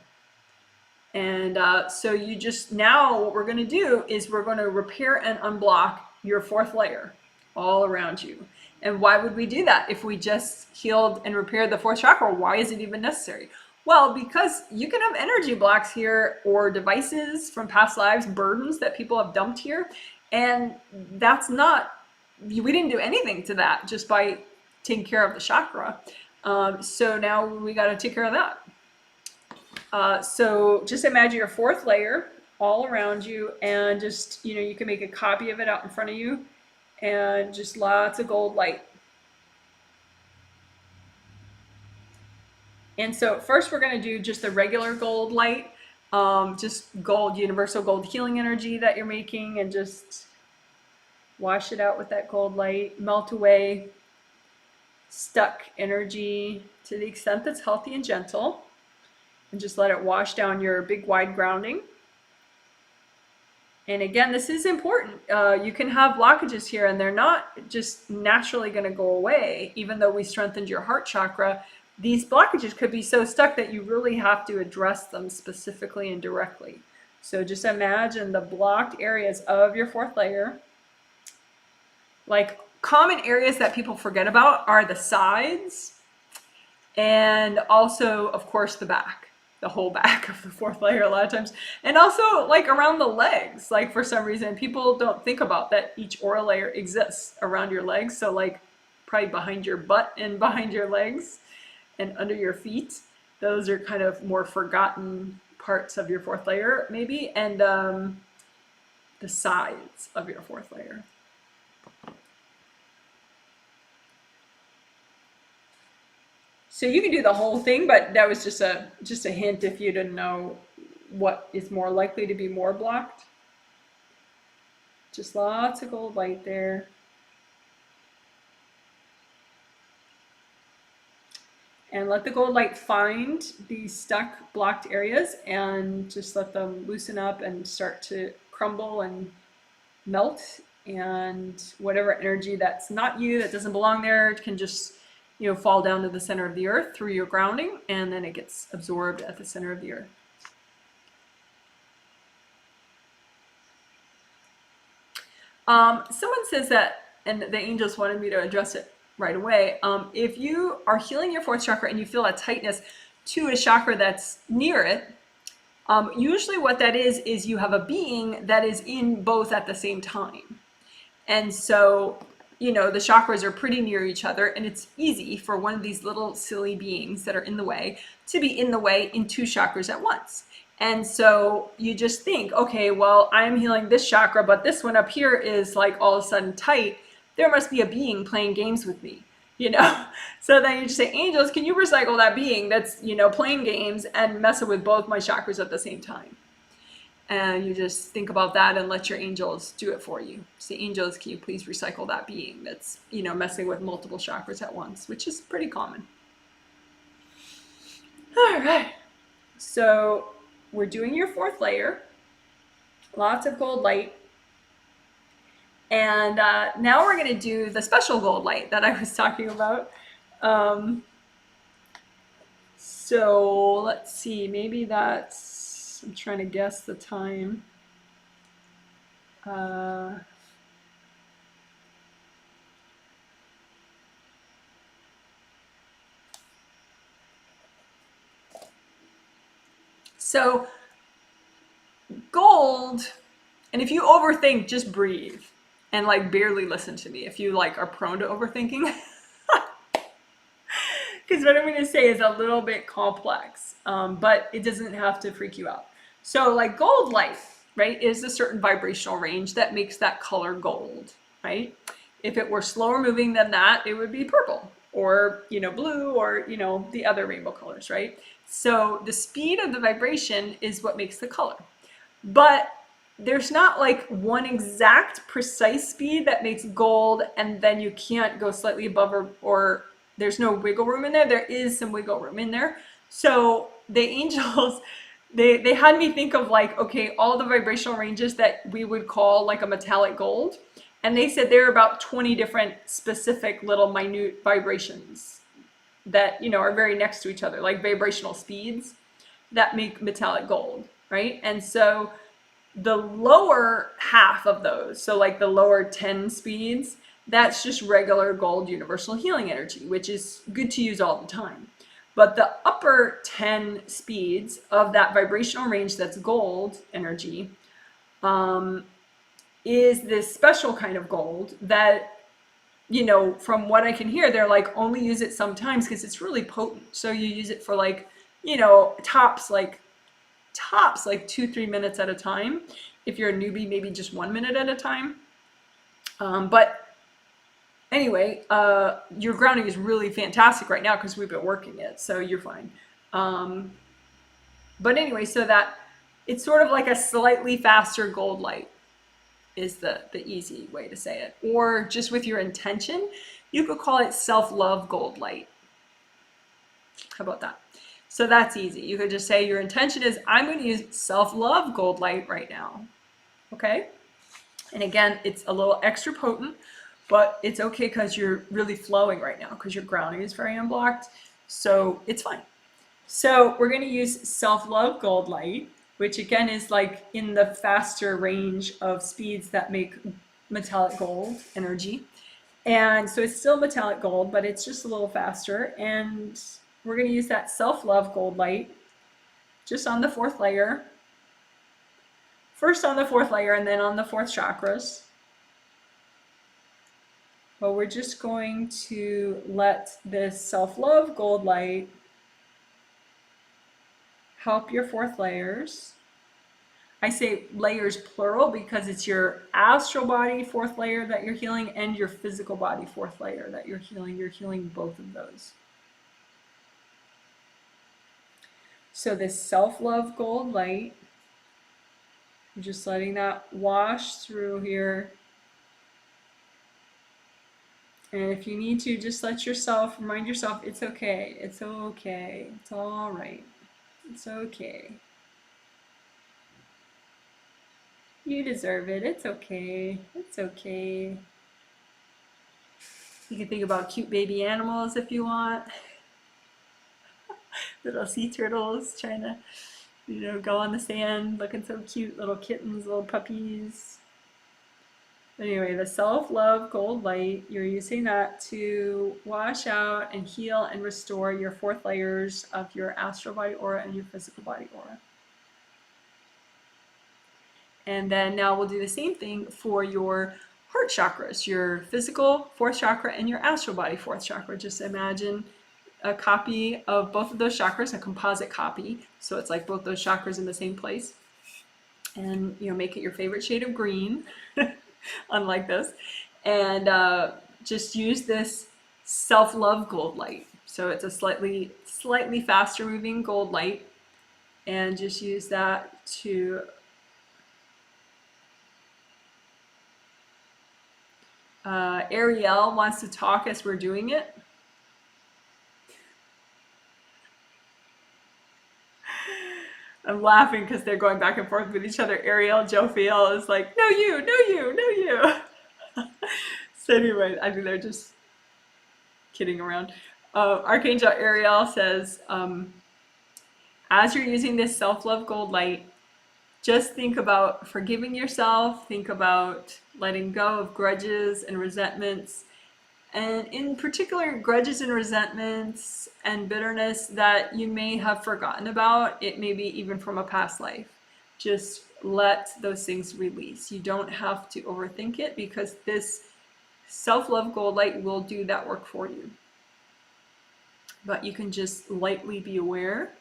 Speaker 1: And so you just, now what we're going to do is we're going to repair and unblock your 4th layer all around you. And why would we do that? If we just healed and repaired the 4th chakra, why is it even necessary? Well, because you can have energy blocks here or devices from past lives, burdens that people have dumped here. And that's not, we didn't do anything to that just by taking care of the chakra. So now we got to take care of that. So just imagine your 4th layer all around you, and just, you know, you can make a copy of it out in front of you, and just lots of gold light. And so first we're going to do just the regular gold light, just gold, universal gold healing energy that you're making, and just wash it out with that gold light, melt away stuck energy to the extent that's healthy and gentle. And just let it wash down your big wide grounding. And again, this is important. You can have blockages here and they're not just naturally going to go away. Even though we strengthened your heart chakra, these blockages could be so stuck that you really have to address them specifically and directly. So just imagine the blocked areas of your 4th layer. Like common areas that people forget about are the sides and also, of course, the back. The whole back of the 4th layer a lot of times, and also like around the legs. Like for some reason people don't think about that each aura layer exists around your legs. So like probably behind your butt and behind your legs and under your feet, those are kind of more forgotten parts of your 4th layer maybe, and the sides of your 4th layer. So you can do the whole thing, but that was just a hint if you didn't know what is more likely to be more blocked. Just lots of gold light there. And let the gold light find these stuck, blocked areas and just let them loosen up and start to crumble and melt. And whatever energy that's not you, that doesn't belong there, can just, you know, fall down to the center of the earth through your grounding, and then it gets absorbed at the center of the earth. Someone says that, and the angels wanted me to address it right away. If you are healing your 4th chakra and you feel a tightness to a chakra that's near it, usually what that is you have a being that is in both at the same time. And so, you know, the chakras are pretty near each other, and it's easy for one of these little silly beings that are in the way to be in the way in 2 chakras at once. And so you just think, okay, well, I'm healing this chakra, but this one up here is like all of a sudden tight. There must be a being playing games with me, you know? So then you just say, angels, can you recycle that being that's, you know, playing games and messing with both my chakras at the same time? And you just think about that and let your angels do it for you. Say, angels, can you please recycle that being that's, you know, messing with multiple chakras at once, which is pretty common. All right. So we're doing your 4th layer. Lots of gold light. And now we're going to do the special gold light that I was talking about. So let's see, maybe that's, I'm trying to guess the time. So gold, and if you overthink, just breathe and like barely listen to me if you like are prone to overthinking. Because what I'm going to say is a little bit complex, but it doesn't have to freak you out. So like gold light, right, is a certain vibrational range that makes that color gold, right? If it were slower moving than that, it would be purple or, blue or, the other rainbow colors, right? So the speed of the vibration is what makes the color. But there's not like one exact precise speed that makes gold and then you can't go slightly above or there's no wiggle room in there. There is some wiggle room in there. So the angels, they had me think of like, okay, all the vibrational ranges that we would call like a metallic gold. And they said there are about 20 different specific little minute vibrations that, are very next to each other, like vibrational speeds that make metallic gold, right? And so the lower half of those, so like the lower 10 speeds, that's just regular gold universal healing energy, which is good to use all the time. But the upper 10 speeds of that vibrational range that's gold energy is this special kind of gold that, from what I can hear, they're like only use it sometimes because it's really potent. So you use it for like, tops like 2-3 minutes at a time. If you're a newbie, maybe just 1 minute at a time. But anyway, your grounding is really fantastic right now because we've been working it, so you're fine. But anyway, so that it's sort of like a slightly faster gold light is the easy way to say it. Or just with your intention, you could call it self-love gold light. How about that? So that's easy. You could just say your intention is, I'm going to use self-love gold light right now. Okay? And again, it's a little extra potent, but it's okay because you're really flowing right now because your grounding is very unblocked. So it's fine. So we're going to use self-love gold light, which again is like in the faster range of speeds that make metallic gold energy. And so it's still metallic gold, but it's just a little faster. And we're going to use that self-love gold light just on the 4th layer. First on the 4th layer and then on the 4th chakras. But we're just going to let this self-love gold light help your 4th layers. I say layers plural because it's your astral body 4th layer that you're healing and your physical body 4th layer that you're healing. You're healing both of those. So this self-love gold light, I'm just letting that wash through here. And if you need to, just remind yourself, it's okay, it's okay, it's all right, it's okay. You deserve it, it's okay, it's okay. You can think about cute baby animals if you want. Little sea turtles trying to, go on the sand, looking so cute, little kittens, little puppies. Anyway, the self-love gold light, you're using that to wash out and heal and restore your 4th layers of your astral body aura and your physical body aura. And then now we'll do the same thing for your heart chakras, your physical 4th chakra and your astral body 4th chakra. Just imagine a copy of both of those chakras, a composite copy. So it's like both those chakras in the same place. And, make it your favorite shade of green. Unlike this, and just use this self-love gold light. So it's a slightly faster moving gold light, and just use that to Ariel wants to talk as we're doing it. I'm laughing because they're going back and forth with each other. Ariel, Jophiel is like, no you, no you, no you. So anyway, I think they're just kidding around. Archangel Ariel says, as you're using this self-love gold light, just think about forgiving yourself, think about letting go of grudges and resentments, And in particular, grudges and resentments and bitterness that you may have forgotten about, it may be even from a past life. Just let those things release. You don't have to overthink it, because this self-love gold light will do that work for you. But you can just lightly be aware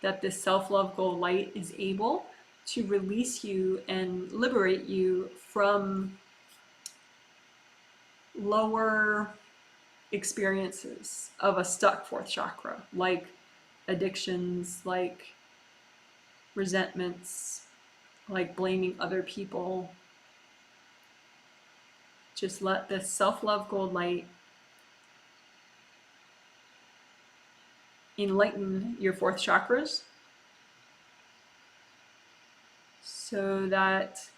Speaker 1: that this self-love gold light is able to release you and liberate you from lower experiences of a stuck fourth chakra, like addictions, like resentments, like blaming other people. Just let this self-love gold light enlighten your fourth chakras so that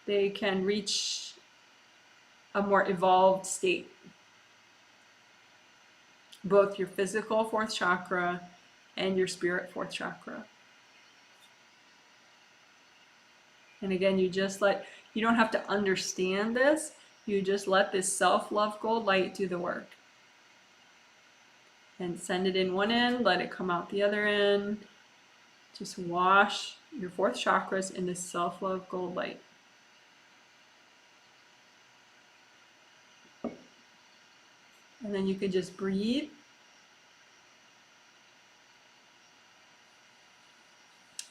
Speaker 1: they can reach a more evolved state. Both your physical fourth chakra and your spirit fourth chakra. And again, you don't have to understand this, you just let this self-love gold light do the work. And send it in one end, let it come out the other end. Just wash your fourth chakras in this self-love gold light. And then you can just breathe.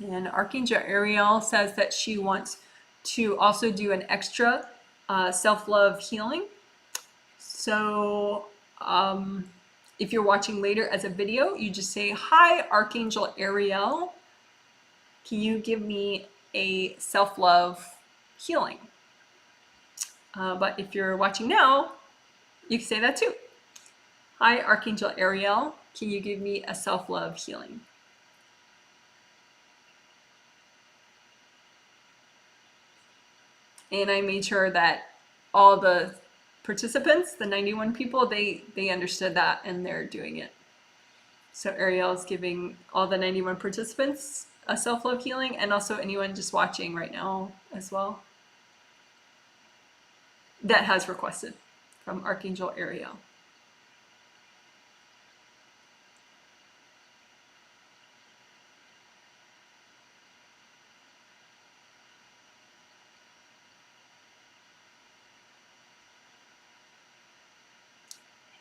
Speaker 1: And Archangel Ariel says that she wants to also do an extra self-love healing. So if you're watching later as a video, you just say, "Hi, Archangel Ariel. Can you give me a self-love healing?" But if you're watching now, you can say that too. "Hi, Archangel Ariel. Can you give me a self-love healing?" And I made sure that all the participants, the 91 people, they understood that and they're doing it. So Ariel is giving all the 91 participants a self-love healing, and also anyone just watching right now as well that has requested from Archangel Ariel.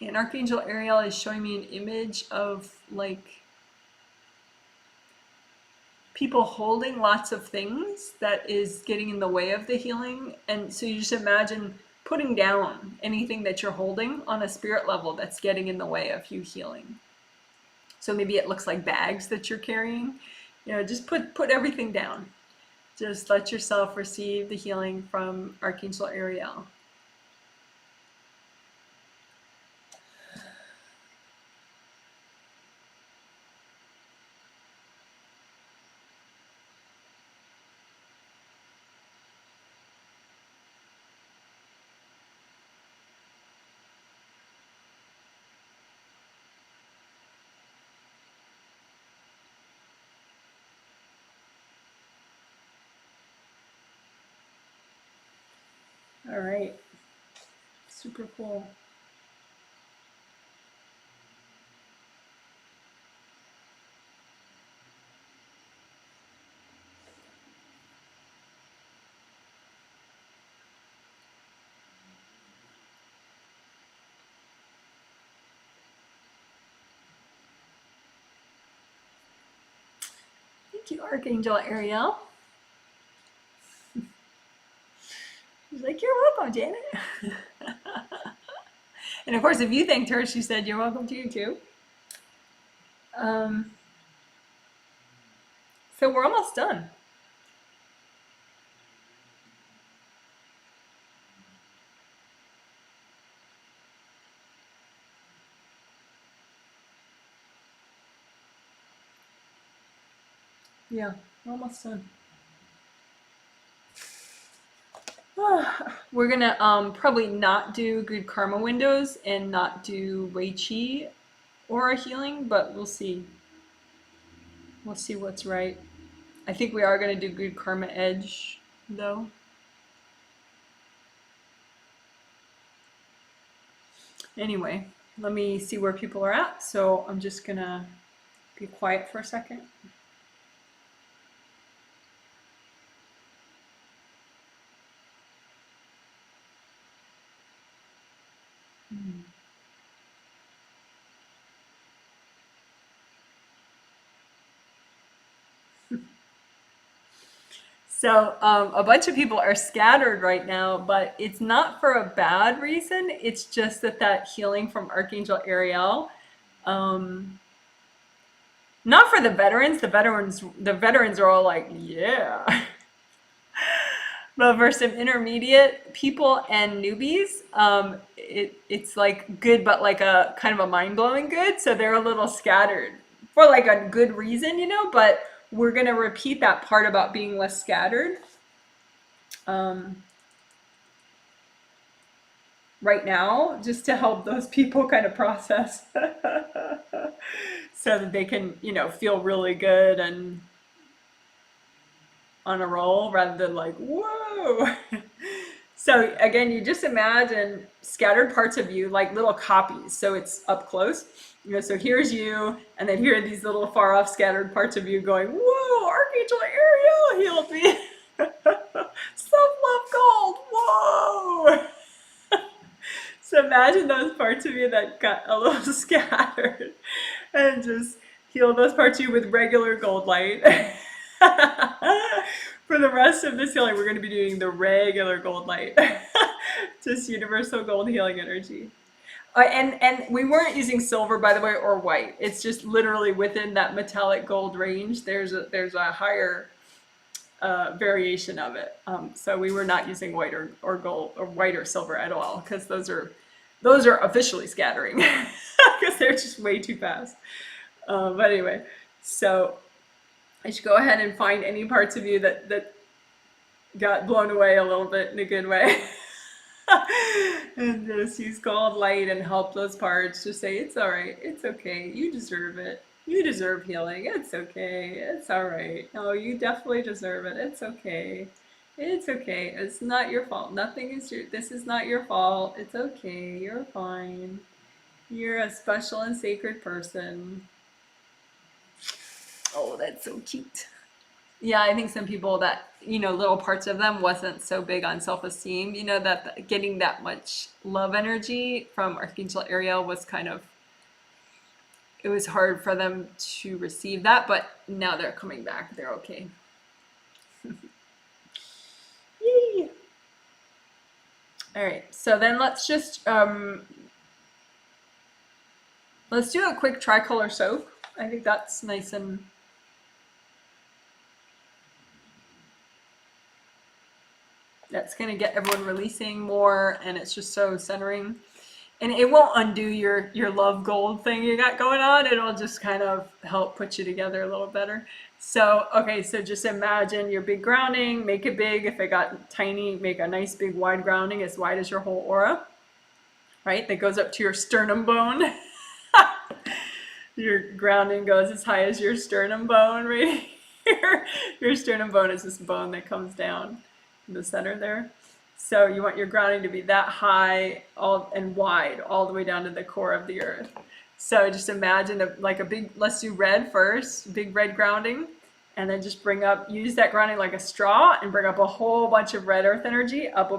Speaker 1: And Archangel Ariel is showing me an image of like people holding lots of things that is getting in the way of the healing. And so you just imagine putting down anything that you're holding on a spirit level that's getting in the way of you healing. So maybe it looks like bags that you're carrying. You know, just put everything down. Just let yourself receive the healing from Archangel Ariel. All right, super cool. Thank you, Archangel Ariel. She's like, "You're welcome, Janet." And of course, if you thanked her, she said, "You're welcome to you too." So we're almost done. Yeah, we're almost done. We're gonna probably not do good karma windows and not do Reichi aura healing, but we'll see. We'll see what's right. I think we are gonna do good karma edge though. Anyway, let me see where people are at. So I'm just gonna be quiet for a second. So a bunch of people are scattered right now, but it's not for a bad reason. It's just that healing from Archangel Ariel, um, not for the veterans. The veterans are all like, yeah. But for some intermediate people and newbies, it's like good, but like a kind of a mind-blowing good. So they're a little scattered for like a good reason, but we're going to repeat that part about being less scattered right now, just to help those people kind of process so that they can, feel really good and on a roll rather than like, whoa. So again, you just imagine scattered parts of you like little copies. So it's up close. So here's you, and then here are these little far off scattered parts of you going, whoa, Archangel Ariel healed me. Self-love gold, whoa. So imagine those parts of you that got a little scattered and just heal those parts of you with regular gold light. For the rest of this healing, we're going to be doing the regular gold light, just universal gold healing energy. And we weren't using silver, by the way, or white. It's just literally within that metallic gold range. There's a higher variation of it. So we were not using white or gold or white or silver at all, because those are officially scattering because they're just way too fast. But anyway, so I should go ahead and find any parts of you that got blown away a little bit in a good way. And just use gold light and help those parts. Just say, it's all right. It's okay. You deserve it. You deserve healing. It's okay. It's all right. No, you definitely deserve it. It's okay. It's okay. It's not your fault. This is not your fault. It's okay. You're fine. You're a special and sacred person. Oh, that's so cute. Yeah, I think some people that, little parts of them wasn't so big on self-esteem, that getting that much love energy from Archangel Ariel was it was hard for them to receive that, but now they're coming back. They're okay. Yay. All right, so then let's just, let's do a quick tricolor soak. I think that's nice and that's going to get everyone releasing more, and it's just so centering. And it won't undo your love gold thing you got going on. It'll just kind of help put you together a little better. So, okay, so just imagine your big grounding, make it big. If it got tiny, make a nice big wide grounding as wide as your whole aura, right? That goes up to your sternum bone. Your grounding goes as high as your sternum bone right here. Your sternum bone is this bone that comes down in the center there. So you want your grounding to be that high and wide all the way down to the core of the earth. So just imagine like a big, let's do red first, big red grounding, and then just use that grounding like a straw and bring up a whole bunch of red earth energy up,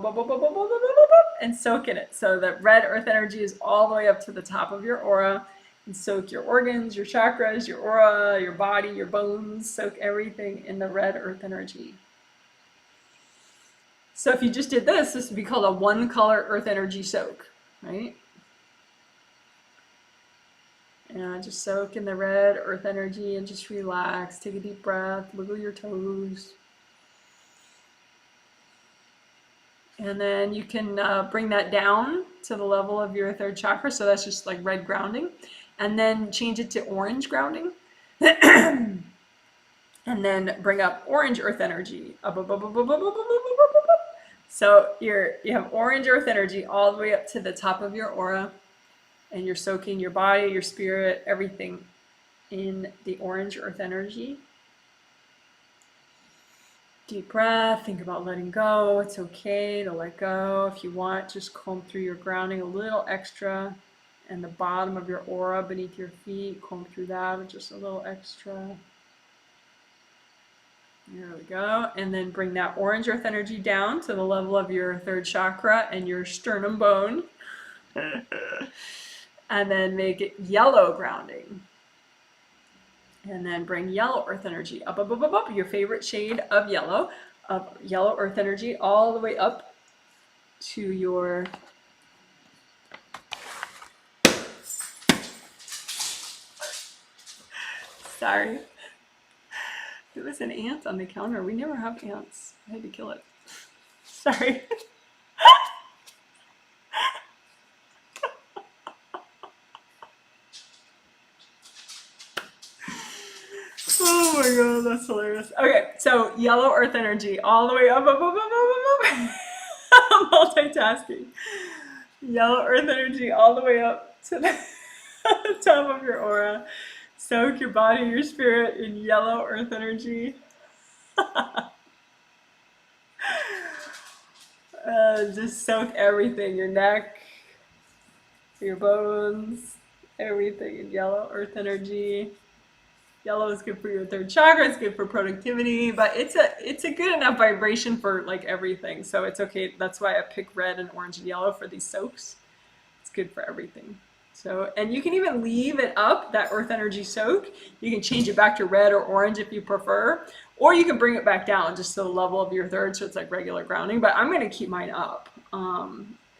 Speaker 1: and soak in it. So that red earth energy is all the way up to the top of your aura, and soak your organs, your chakras, your aura, your body, your bones, soak everything in the red earth energy. So if you just did this would be called a one color earth energy soak, right? And just soak in the red earth energy and just relax. Take a deep breath, wiggle your toes. And then you can bring that down to the level of your third chakra. So that's just like red grounding. And then change it to orange grounding. And then bring up orange earth energy. So you have orange earth energy all the way up to the top of your aura, and you're soaking your body, your spirit, everything in the orange earth energy. Deep breath, think about letting go. It's okay to let go. If you want, just comb through your grounding a little extra. and the bottom of your aura beneath your feet. Comb through that with just a little extra. There we go. And then bring that orange earth energy down to the level of your third chakra and your sternum bone. And then make it yellow grounding. And then bring yellow earth energy up, up, up, up, up, your favorite shade of yellow earth energy all the way up to your sorry. There was an ant on the counter. We never have ants. I had to kill it. Sorry. Oh my god, that's hilarious. Okay, so yellow earth energy all the way up, up, up, up, up, up, up. Multitasking. Yellow earth energy all the way up to the top of your aura. Soak your body, your spirit in yellow earth energy. Just soak everything, your neck, your bones, everything in yellow earth energy. Yellow is good for your third chakra, it's good for productivity, but it's a good enough vibration for like everything. So it's okay. That's why I pick red and orange and yellow for these soaks. It's good for everything. So, and you can even leave it up, that earth energy soak. You can change it back to red or orange if you prefer, or you can bring it back down just to the level of your third, so it's like regular grounding. But I'm going to keep mine up,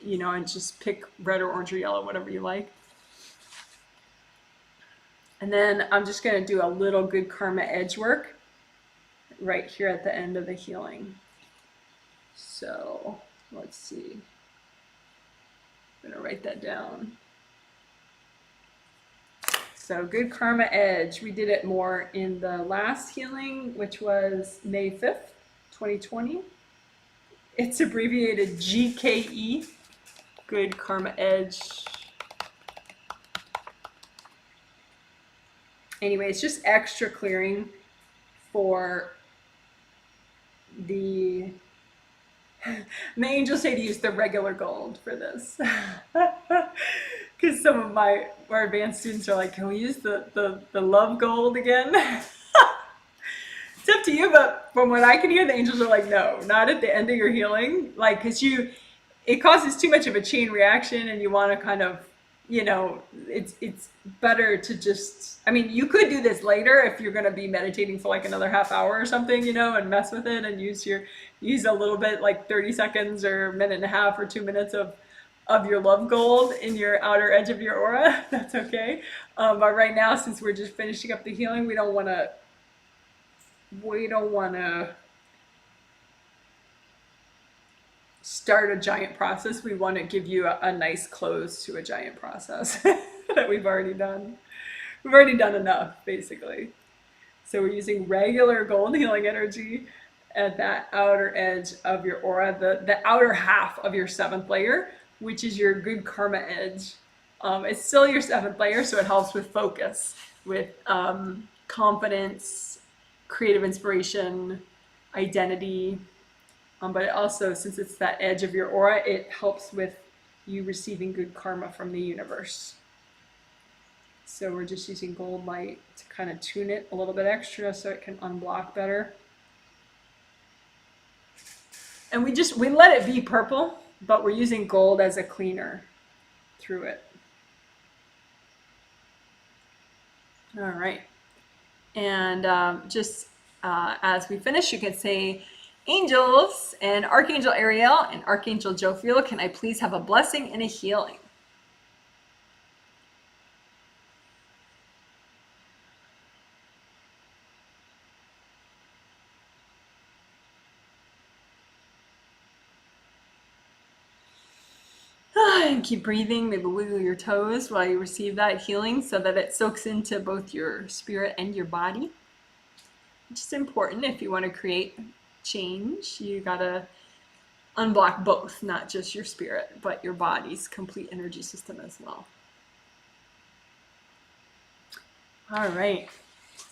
Speaker 1: you know, and just pick red or orange or yellow, whatever you like. And then I'm just going to do a little good karma edge work right here at the end of the healing. So let's see. I'm going to write that down. So good karma edge. We did it more in the last healing, which was May 5th, 2020. It's abbreviated GKE, good karma edge. Anyway, it's just extra clearing for the angels say to use the regular gold for this. Because some of my more advanced students are like, can we use the love gold again? It's up to you, but from what I can hear, the angels are like, no, not at the end of your healing. Like, because it causes too much of a chain reaction, and you want to kind of, you know, it's better to just, I mean, you could do this later if you're going to be meditating for like another half hour or something, you know, and mess with it and use a little bit, like 30 seconds or a minute and a half or 2 minutes of your love gold in your outer edge of your aura. That's okay. But right now, since we're just finishing up the healing, we don't want to start a giant process. We want to give you a nice close to a giant process that we've already done. We've already done enough, basically. So we're using regular gold healing energy at that outer edge of your aura, the outer half of your 7th layer, which is your good karma edge. It's still your 7th layer, so it helps with focus, with confidence, creative inspiration, identity. But it also, since it's that edge of your aura, it helps with you receiving good karma from the universe. So we're just using gold light to kind of tune it a little bit extra so it can unblock better. And we let it be purple, but we're using gold as a cleaner through it. All right. And as we finish, you can say, angels and Archangel Ariel and Archangel Jophiel, can I please have a blessing and a healing? And keep breathing, maybe wiggle your toes while you receive that healing so that it soaks into both your spirit and your body. Which is important if you want to create change. You gotta unblock both, not just your spirit, but your body's complete energy system as well. All right,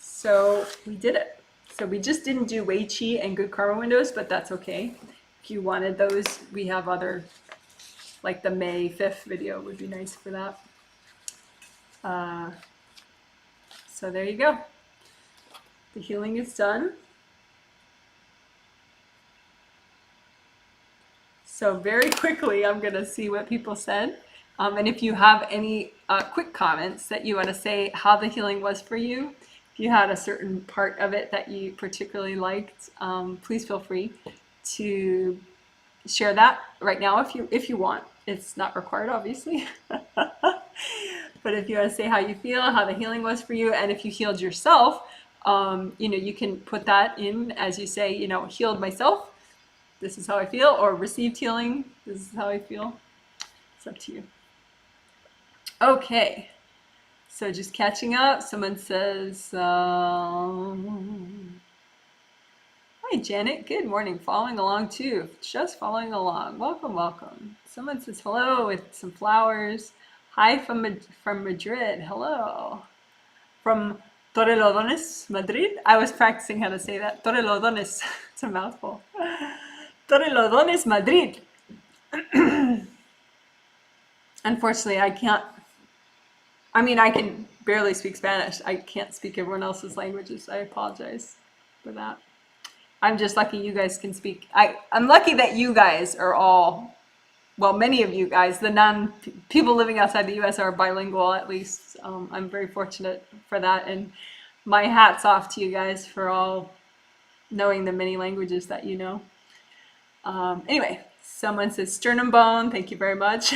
Speaker 1: so we did it. So we just didn't do Wei Qi and good karma windows, but that's okay. If you wanted those, we have other, like the May 5th video would be nice for that. So there you go. The healing is done. So very quickly, I'm going to see what people said. And if you have any quick comments that you want to say how the healing was for you, if you had a certain part of it that you particularly liked, please feel free to share that right now if you want. It's not required, obviously. But if you want to say how you feel, how the healing was for you, and if you healed yourself, you can put that in as you say, healed myself. This is how I feel, or received healing. This is how I feel. It's up to you. Okay. So just catching up. Someone says, hi, Janet. Good morning. Following along too. Just following along. Welcome, welcome. Someone says hello with some flowers. Hi from Madrid. Hello. From Torrelodones, Madrid. I was practicing how to say that. Torrelodones. It's a mouthful. Torrelodones, Madrid. Unfortunately, I can't. I can barely speak Spanish. I can't speak everyone else's languages. I apologize for that. I'm just lucky you guys can speak. I'm lucky that you guys are all, well, many of you guys, the people living outside the US are bilingual at least. I'm very fortunate for that. And my hat's off to you guys for all knowing the many languages that you know. Anyway, someone says sternum bone. Thank you very much.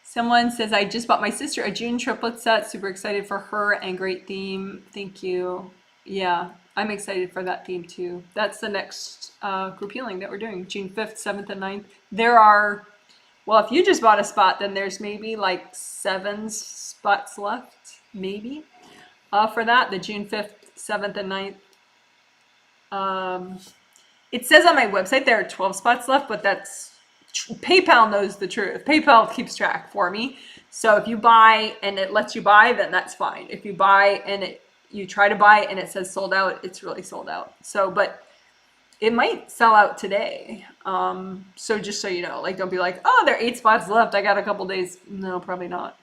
Speaker 1: Someone says, I just bought my sister a June triplet set. Super excited for her and great theme. Thank you. Yeah, I'm excited for that theme too. That's the next group healing that we're doing, June 5th, 7th, and 9th. There are, well, if you just bought a spot, then there's maybe like 7 spots left, maybe, for that, the June 5th, 7th, and 9th. It says on my website there are 12 spots left, but that's PayPal knows the truth. PayPal keeps track for me. So if you buy and it lets you buy, then that's fine. If you buy and you try to buy and it says sold out, it's really sold out. So, but it might sell out today. So just so you know, like, don't be like, oh, there are 8 spots left. I got a couple days. No, probably not.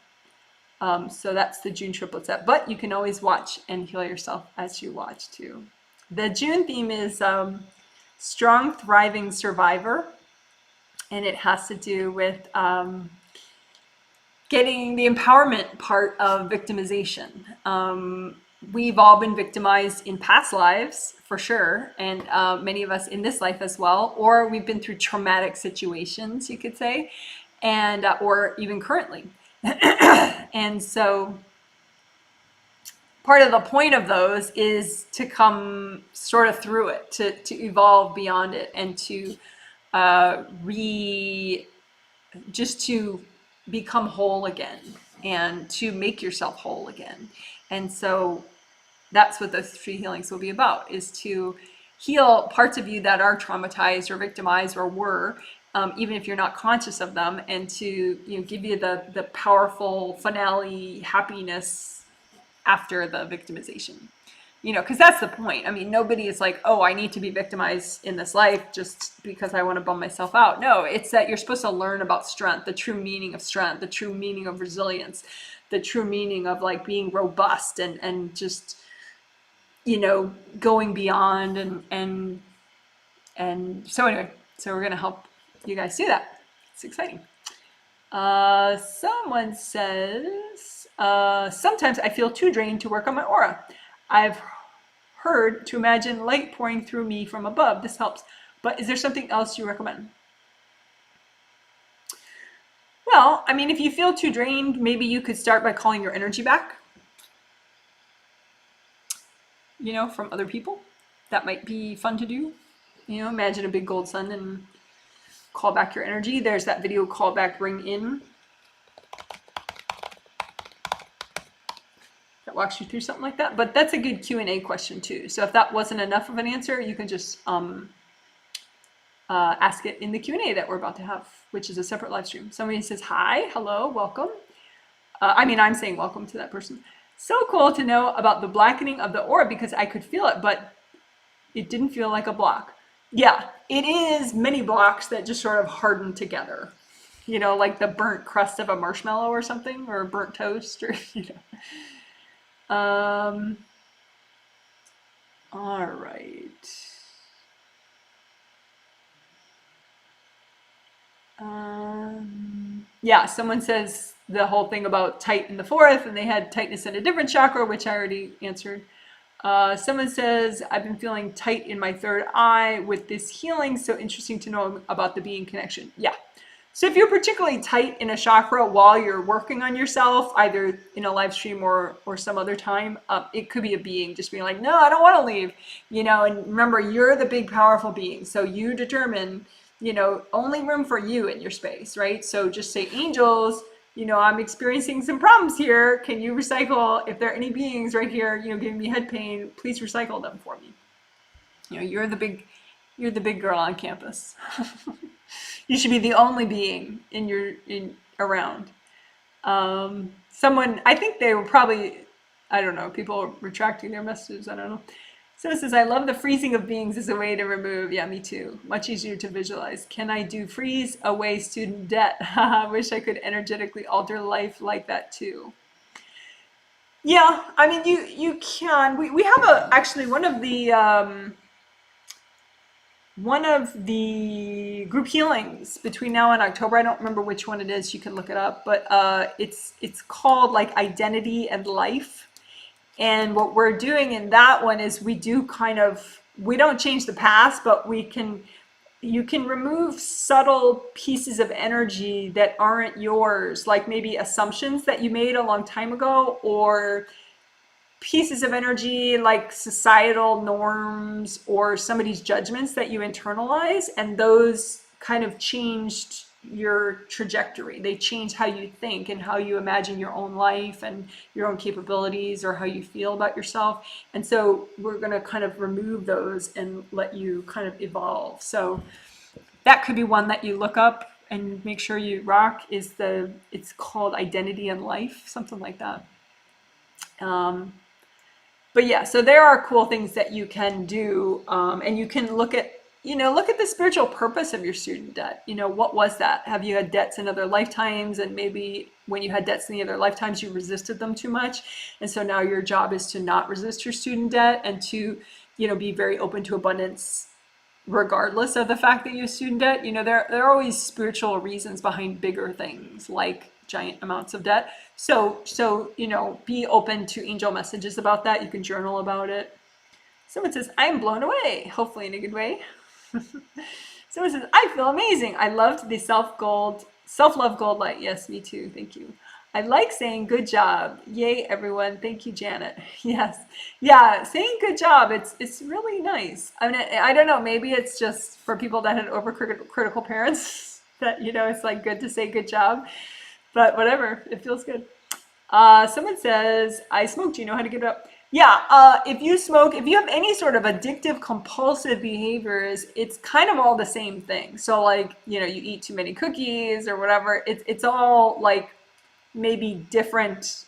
Speaker 1: So that's the June triplet set, but you can always watch and heal yourself as you watch too. The June theme is strong, thriving survivor. And it has to do with getting the empowerment part of victimization. We've all been victimized in past lives, for sure, and many of us in this life as well, or we've been through traumatic situations, you could say, and or even currently. And so part of the point of those is to come sort of through it, to evolve beyond it, and to just to become whole again and to make yourself whole again. And so that's what those 3 healings will be about, is to heal parts of you that are traumatized or victimized or were, even if you're not conscious of them, and to give you the powerful finale happiness after the victimization. Because that's the point. Nobody is like, oh, I need to be victimized in this life just because I want to bum myself out. No, it's that you're supposed to learn about strength, the true meaning of strength, the true meaning of resilience, the true meaning of like being robust and just, going beyond and so anyway, so we're going to help you guys do that. It's exciting. Someone says, sometimes I feel too drained to work on my aura. I've heard to imagine light pouring through me from above. This helps. But is there something else you recommend? Well, if you feel too drained, maybe you could start by calling your energy back, from other people. That might be fun to do. Imagine a big gold sun and call back your energy. There's that video, Call Back, Bring In, that walks you through something like that. But that's a good Q&A question too. So if that wasn't enough of an answer, you can just ask it in the Q&A that we're about to have, which is a separate live stream. Somebody says, hi, hello, welcome. I'm saying welcome to that person. So cool to know about the blackening of the aura, because I could feel it, but it didn't feel like a block. Yeah, it is many blocks that just sort of harden together. you know, like the burnt crust of a marshmallow or something, or burnt toast, or, you know. All right. Yeah, someone says the whole thing about tight in the fourth, and they had tightness in a different chakra, which I already answered. Someone says, I've been feeling tight in my third eye with this healing, so interesting to know about the being connection. Yeah. So if you're particularly tight in a chakra while you're working on yourself, either in a live stream or some other time, it could be a being just being like, no, I don't want to leave, you know. And remember, you're the big, powerful being. So you determine, you know, only room for you in your space, right? So just say, angels, you know, I'm experiencing some problems here. Can you recycle? If there are any beings right here, you know, giving me head pain, please recycle them for me. You know, you're the big girl on campus. You should be the only being in around. Someone, I think they were probably, I don't know, people retracting their messages. I don't know. So it says, I love the freezing of beings as a way to remove. Yeah, me too. Much easier to visualize. Can I do freeze away student debt? I wish I could energetically alter life like that too. Yeah, I mean, you can. We have actually one of the group healings between now and October. I don't remember which one it is. You can look it up, but it's called like Identity and Life. And what we're doing in that one is we don't change the past, but you can remove subtle pieces of energy that aren't yours, like maybe assumptions that you made a long time ago, or pieces of energy like societal norms or somebody's judgments that you internalize, and those kind of changed your trajectory. They change how you think and how you imagine your own life and your own capabilities, or how you feel about yourself. And so we're going to kind of remove those and let you kind of evolve. So that could be one that you look up and make sure you rock. It's called Identity and Life, something like that. But yeah, so there are cool things that you can do, and you can look at the spiritual purpose of your student debt. You know, what was that? Have you had debts in other lifetimes, and maybe when you had debts in the other lifetimes, you resisted them too much, and so now your job is to not resist your student debt and to, you know, be very open to abundance regardless of the fact that you have student debt. You know, there are always spiritual reasons behind bigger things like giant amounts of debt. So, you know, be open to angel messages about that. You can journal about it. Someone says, I'm blown away, hopefully in a good way. Someone says, I feel amazing. I loved the self-love gold light. Yes, me too. Thank you. I like saying good job. Yay, everyone. Thank you, Janet. Yes. Yeah, saying good job. It's really nice. I mean, I don't know. Maybe it's just for people that had overcritical parents that, you know, it's like good to say good job. But whatever, it feels good. Someone says, I smoke. Do you know how to give it up? Yeah, if you smoke, if you have any sort of addictive, compulsive behaviors, it's kind of all the same thing. So like, you know, you eat too many cookies or whatever, it's all like maybe different.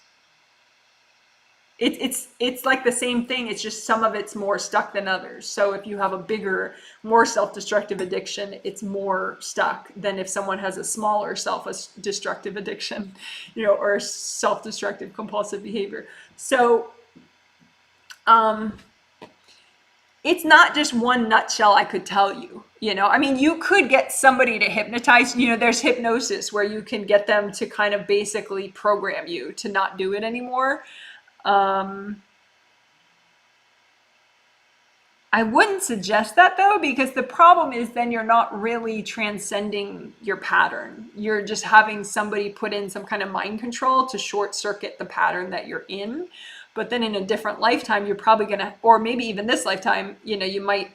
Speaker 1: It's like the same thing. It's just some of it's more stuck than others. So if you have a bigger, more self-destructive addiction, it's more stuck than if someone has a smaller self-destructive addiction, you know, or self-destructive compulsive behavior. So it's not just one nutshell I could tell you, you know. I mean, you could get somebody to hypnotize, you know, there's hypnosis where you can get them to kind of basically program you to not do it anymore. I wouldn't suggest that though, because the problem is then you're not really transcending your pattern. You're just having somebody put in some kind of mind control to short circuit the pattern that you're in. But then in a different lifetime, you're probably going to, or maybe even this lifetime, you know, you might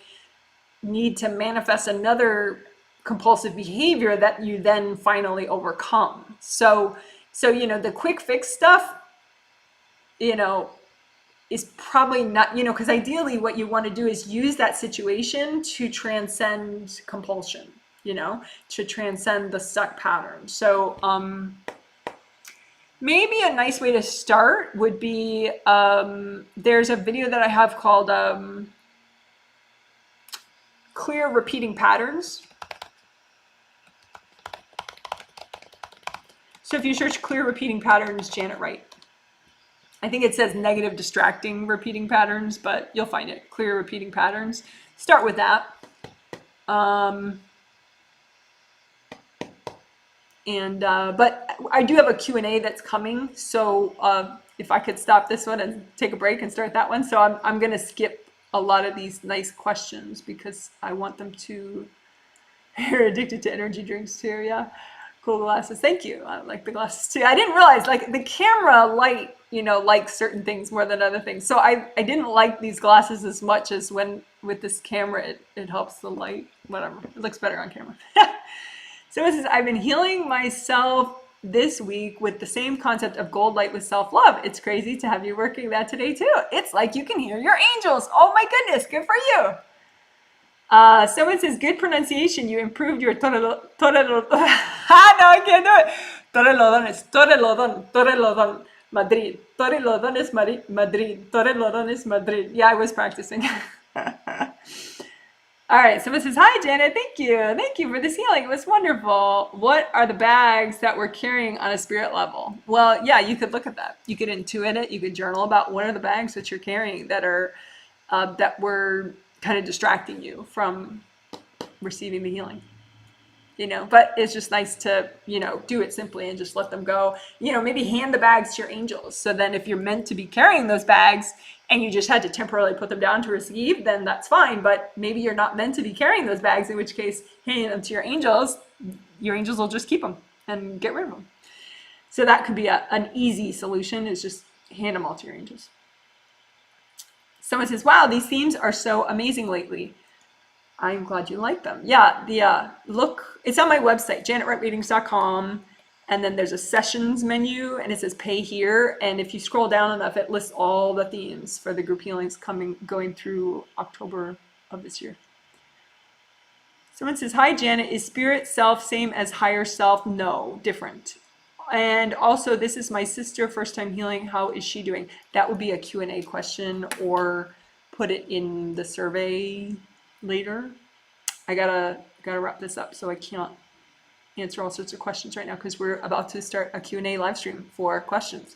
Speaker 1: need to manifest another compulsive behavior that you then finally overcome. So, you know, the quick fix stuff, you know, is probably not, you know, because ideally what you want to do is use that situation to transcend compulsion, you know, to transcend the stuck pattern. So maybe a nice way to start would be, there's a video that I have called Clear Repeating Patterns. So if you search clear repeating patterns, Janet Wright. I think it says negative distracting repeating patterns, but you'll find it. Clear repeating patterns. Start with that. But I do have a Q&A that's coming. So if I could stop this one and take a break and start that one. So I'm going to skip a lot of these nice questions because I want them to... You're addicted to energy drinks too, yeah. Cool glasses. Thank you. I like the glasses too. I didn't realize like the camera light, you know, likes certain things more than other things. So I didn't like these glasses as much as when with this camera, it helps the light, whatever. It looks better on camera. So it says, I've been healing myself this week with the same concept of gold light with self-love. It's crazy to have you working that today too. It's like you can hear your angels. Oh my goodness, good for you. Someone says, good pronunciation. You improved your no, I can't do it. Torrelodon, Madrid. Torrelodon is Madrid. Torrelodon is Madrid. Yeah, I was practicing. All right, someone says, hi, Janet. Thank you. Thank you for this healing. It was wonderful. What are the bags that we're carrying on a spirit level? Well, yeah, you could look at that. You could intuit it. You could journal about what are the bags that you're carrying that are that were kind of distracting you from receiving the healing, you know. But it's just nice to, you know, do it simply and just let them go. You know, maybe hand the bags to your angels. So then if you're meant to be carrying those bags and you just had to temporarily put them down to receive, then that's fine. But maybe you're not meant to be carrying those bags, in which case handing them to your angels will just keep them and get rid of them. So that could be an easy solution, is just hand them all to your angels. Someone says, wow, these themes are so amazing lately. I'm glad you like them. Yeah, look, it's on my website, janetwrightreadings.com. And then there's a sessions menu and it says pay here. And if you scroll down enough, it lists all the themes for the group healings going through October of this year. Someone says, hi, Janet, is spirit self same as higher self? No, different. And also, this is my sister, first time healing. How is she doing? That would be a Q&A question, or put it in the survey later. I gotta wrap this up, so I can't answer all sorts of questions right now because we're about to start a Q&A live stream for questions.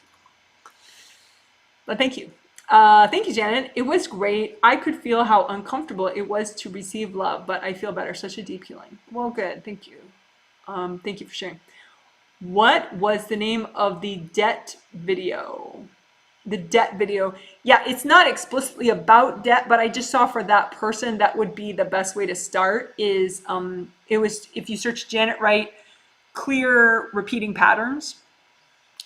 Speaker 1: But thank you. Thank you, Janet. It was great. I could feel how uncomfortable it was to receive love, but I feel better. Such a deep healing. Well, good. Thank you. Thank you for sharing. What was the name of the debt video? The debt video. Yeah, it's not explicitly about debt, but I just saw for that person, that would be the best way to start is, it was, if you search Janet Wright, clear repeating patterns,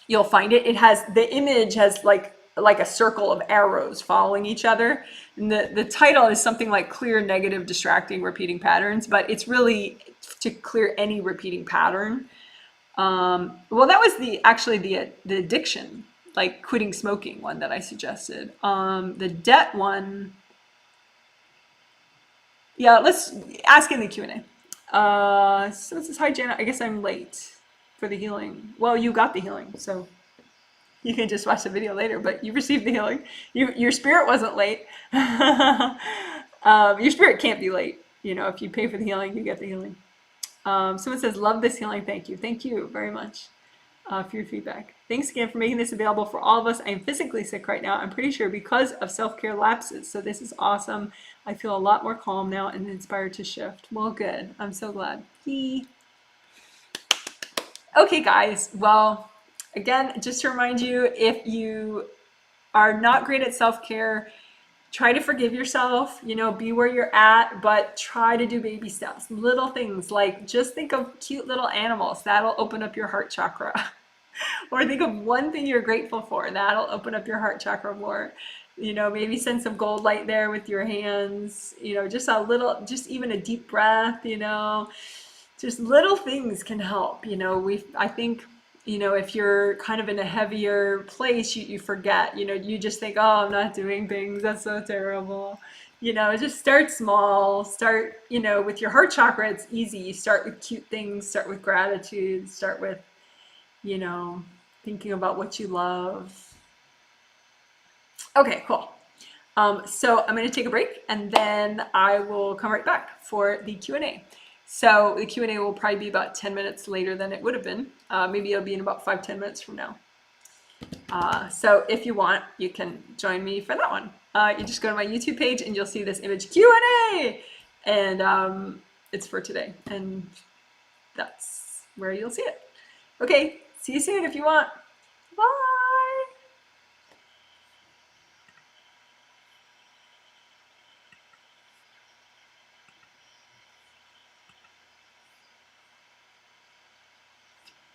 Speaker 1: you'll find it. It has, the image has like a circle of arrows following each other. And the title is something like clear, negative, distracting, repeating patterns, but it's really to clear any repeating pattern. Well, that was actually the addiction, like quitting smoking one that I suggested. The debt one, yeah, let's ask in the Q&A. So it says, hi, Janet, I guess I'm late for the healing. Well, you got the healing, so you can just watch the video later, but you received the healing. Your spirit wasn't late. Your spirit can't be late. You know, if you pay for the healing, you get the healing. Someone says, love this healing. Thank you. Thank you very much for your feedback. Thanks again for making this available for all of us. I'm physically sick right now. I'm pretty sure because of self-care lapses. So this is awesome. I feel a lot more calm now and inspired to shift. Well, good. I'm so glad. Okay, guys. Well, again, just to remind you, if you are not great at self-care, try to forgive yourself, you know, be where you're at, but try to do baby steps, little things like just think of cute little animals. That'll open up your heart chakra. Or think of one thing you're grateful for. That'll open up your heart chakra more. You know, maybe send some gold light there with your hands, you know, just a little, just even a deep breath, you know, just little things can help. You know, I think, you know, if you're kind of in a heavier place, you forget, you know, you just think, oh, I'm not doing things. That's so terrible. You know, just start small, start, you know, with your heart chakra, it's easy. You start with cute things, start with gratitude, start with, you know, thinking about what you love. Okay, cool. So I'm going to take a break and then I will come right back for the Q&A. So the Q&A will probably be about 10 minutes later than it would have been. Maybe it'll be in about 5-10 minutes from now. So if you want, you can join me for that one. You just go to my YouTube page and you'll see this image Q&A, and it's for today, and that's where you'll see it. Okay, see you soon if you want.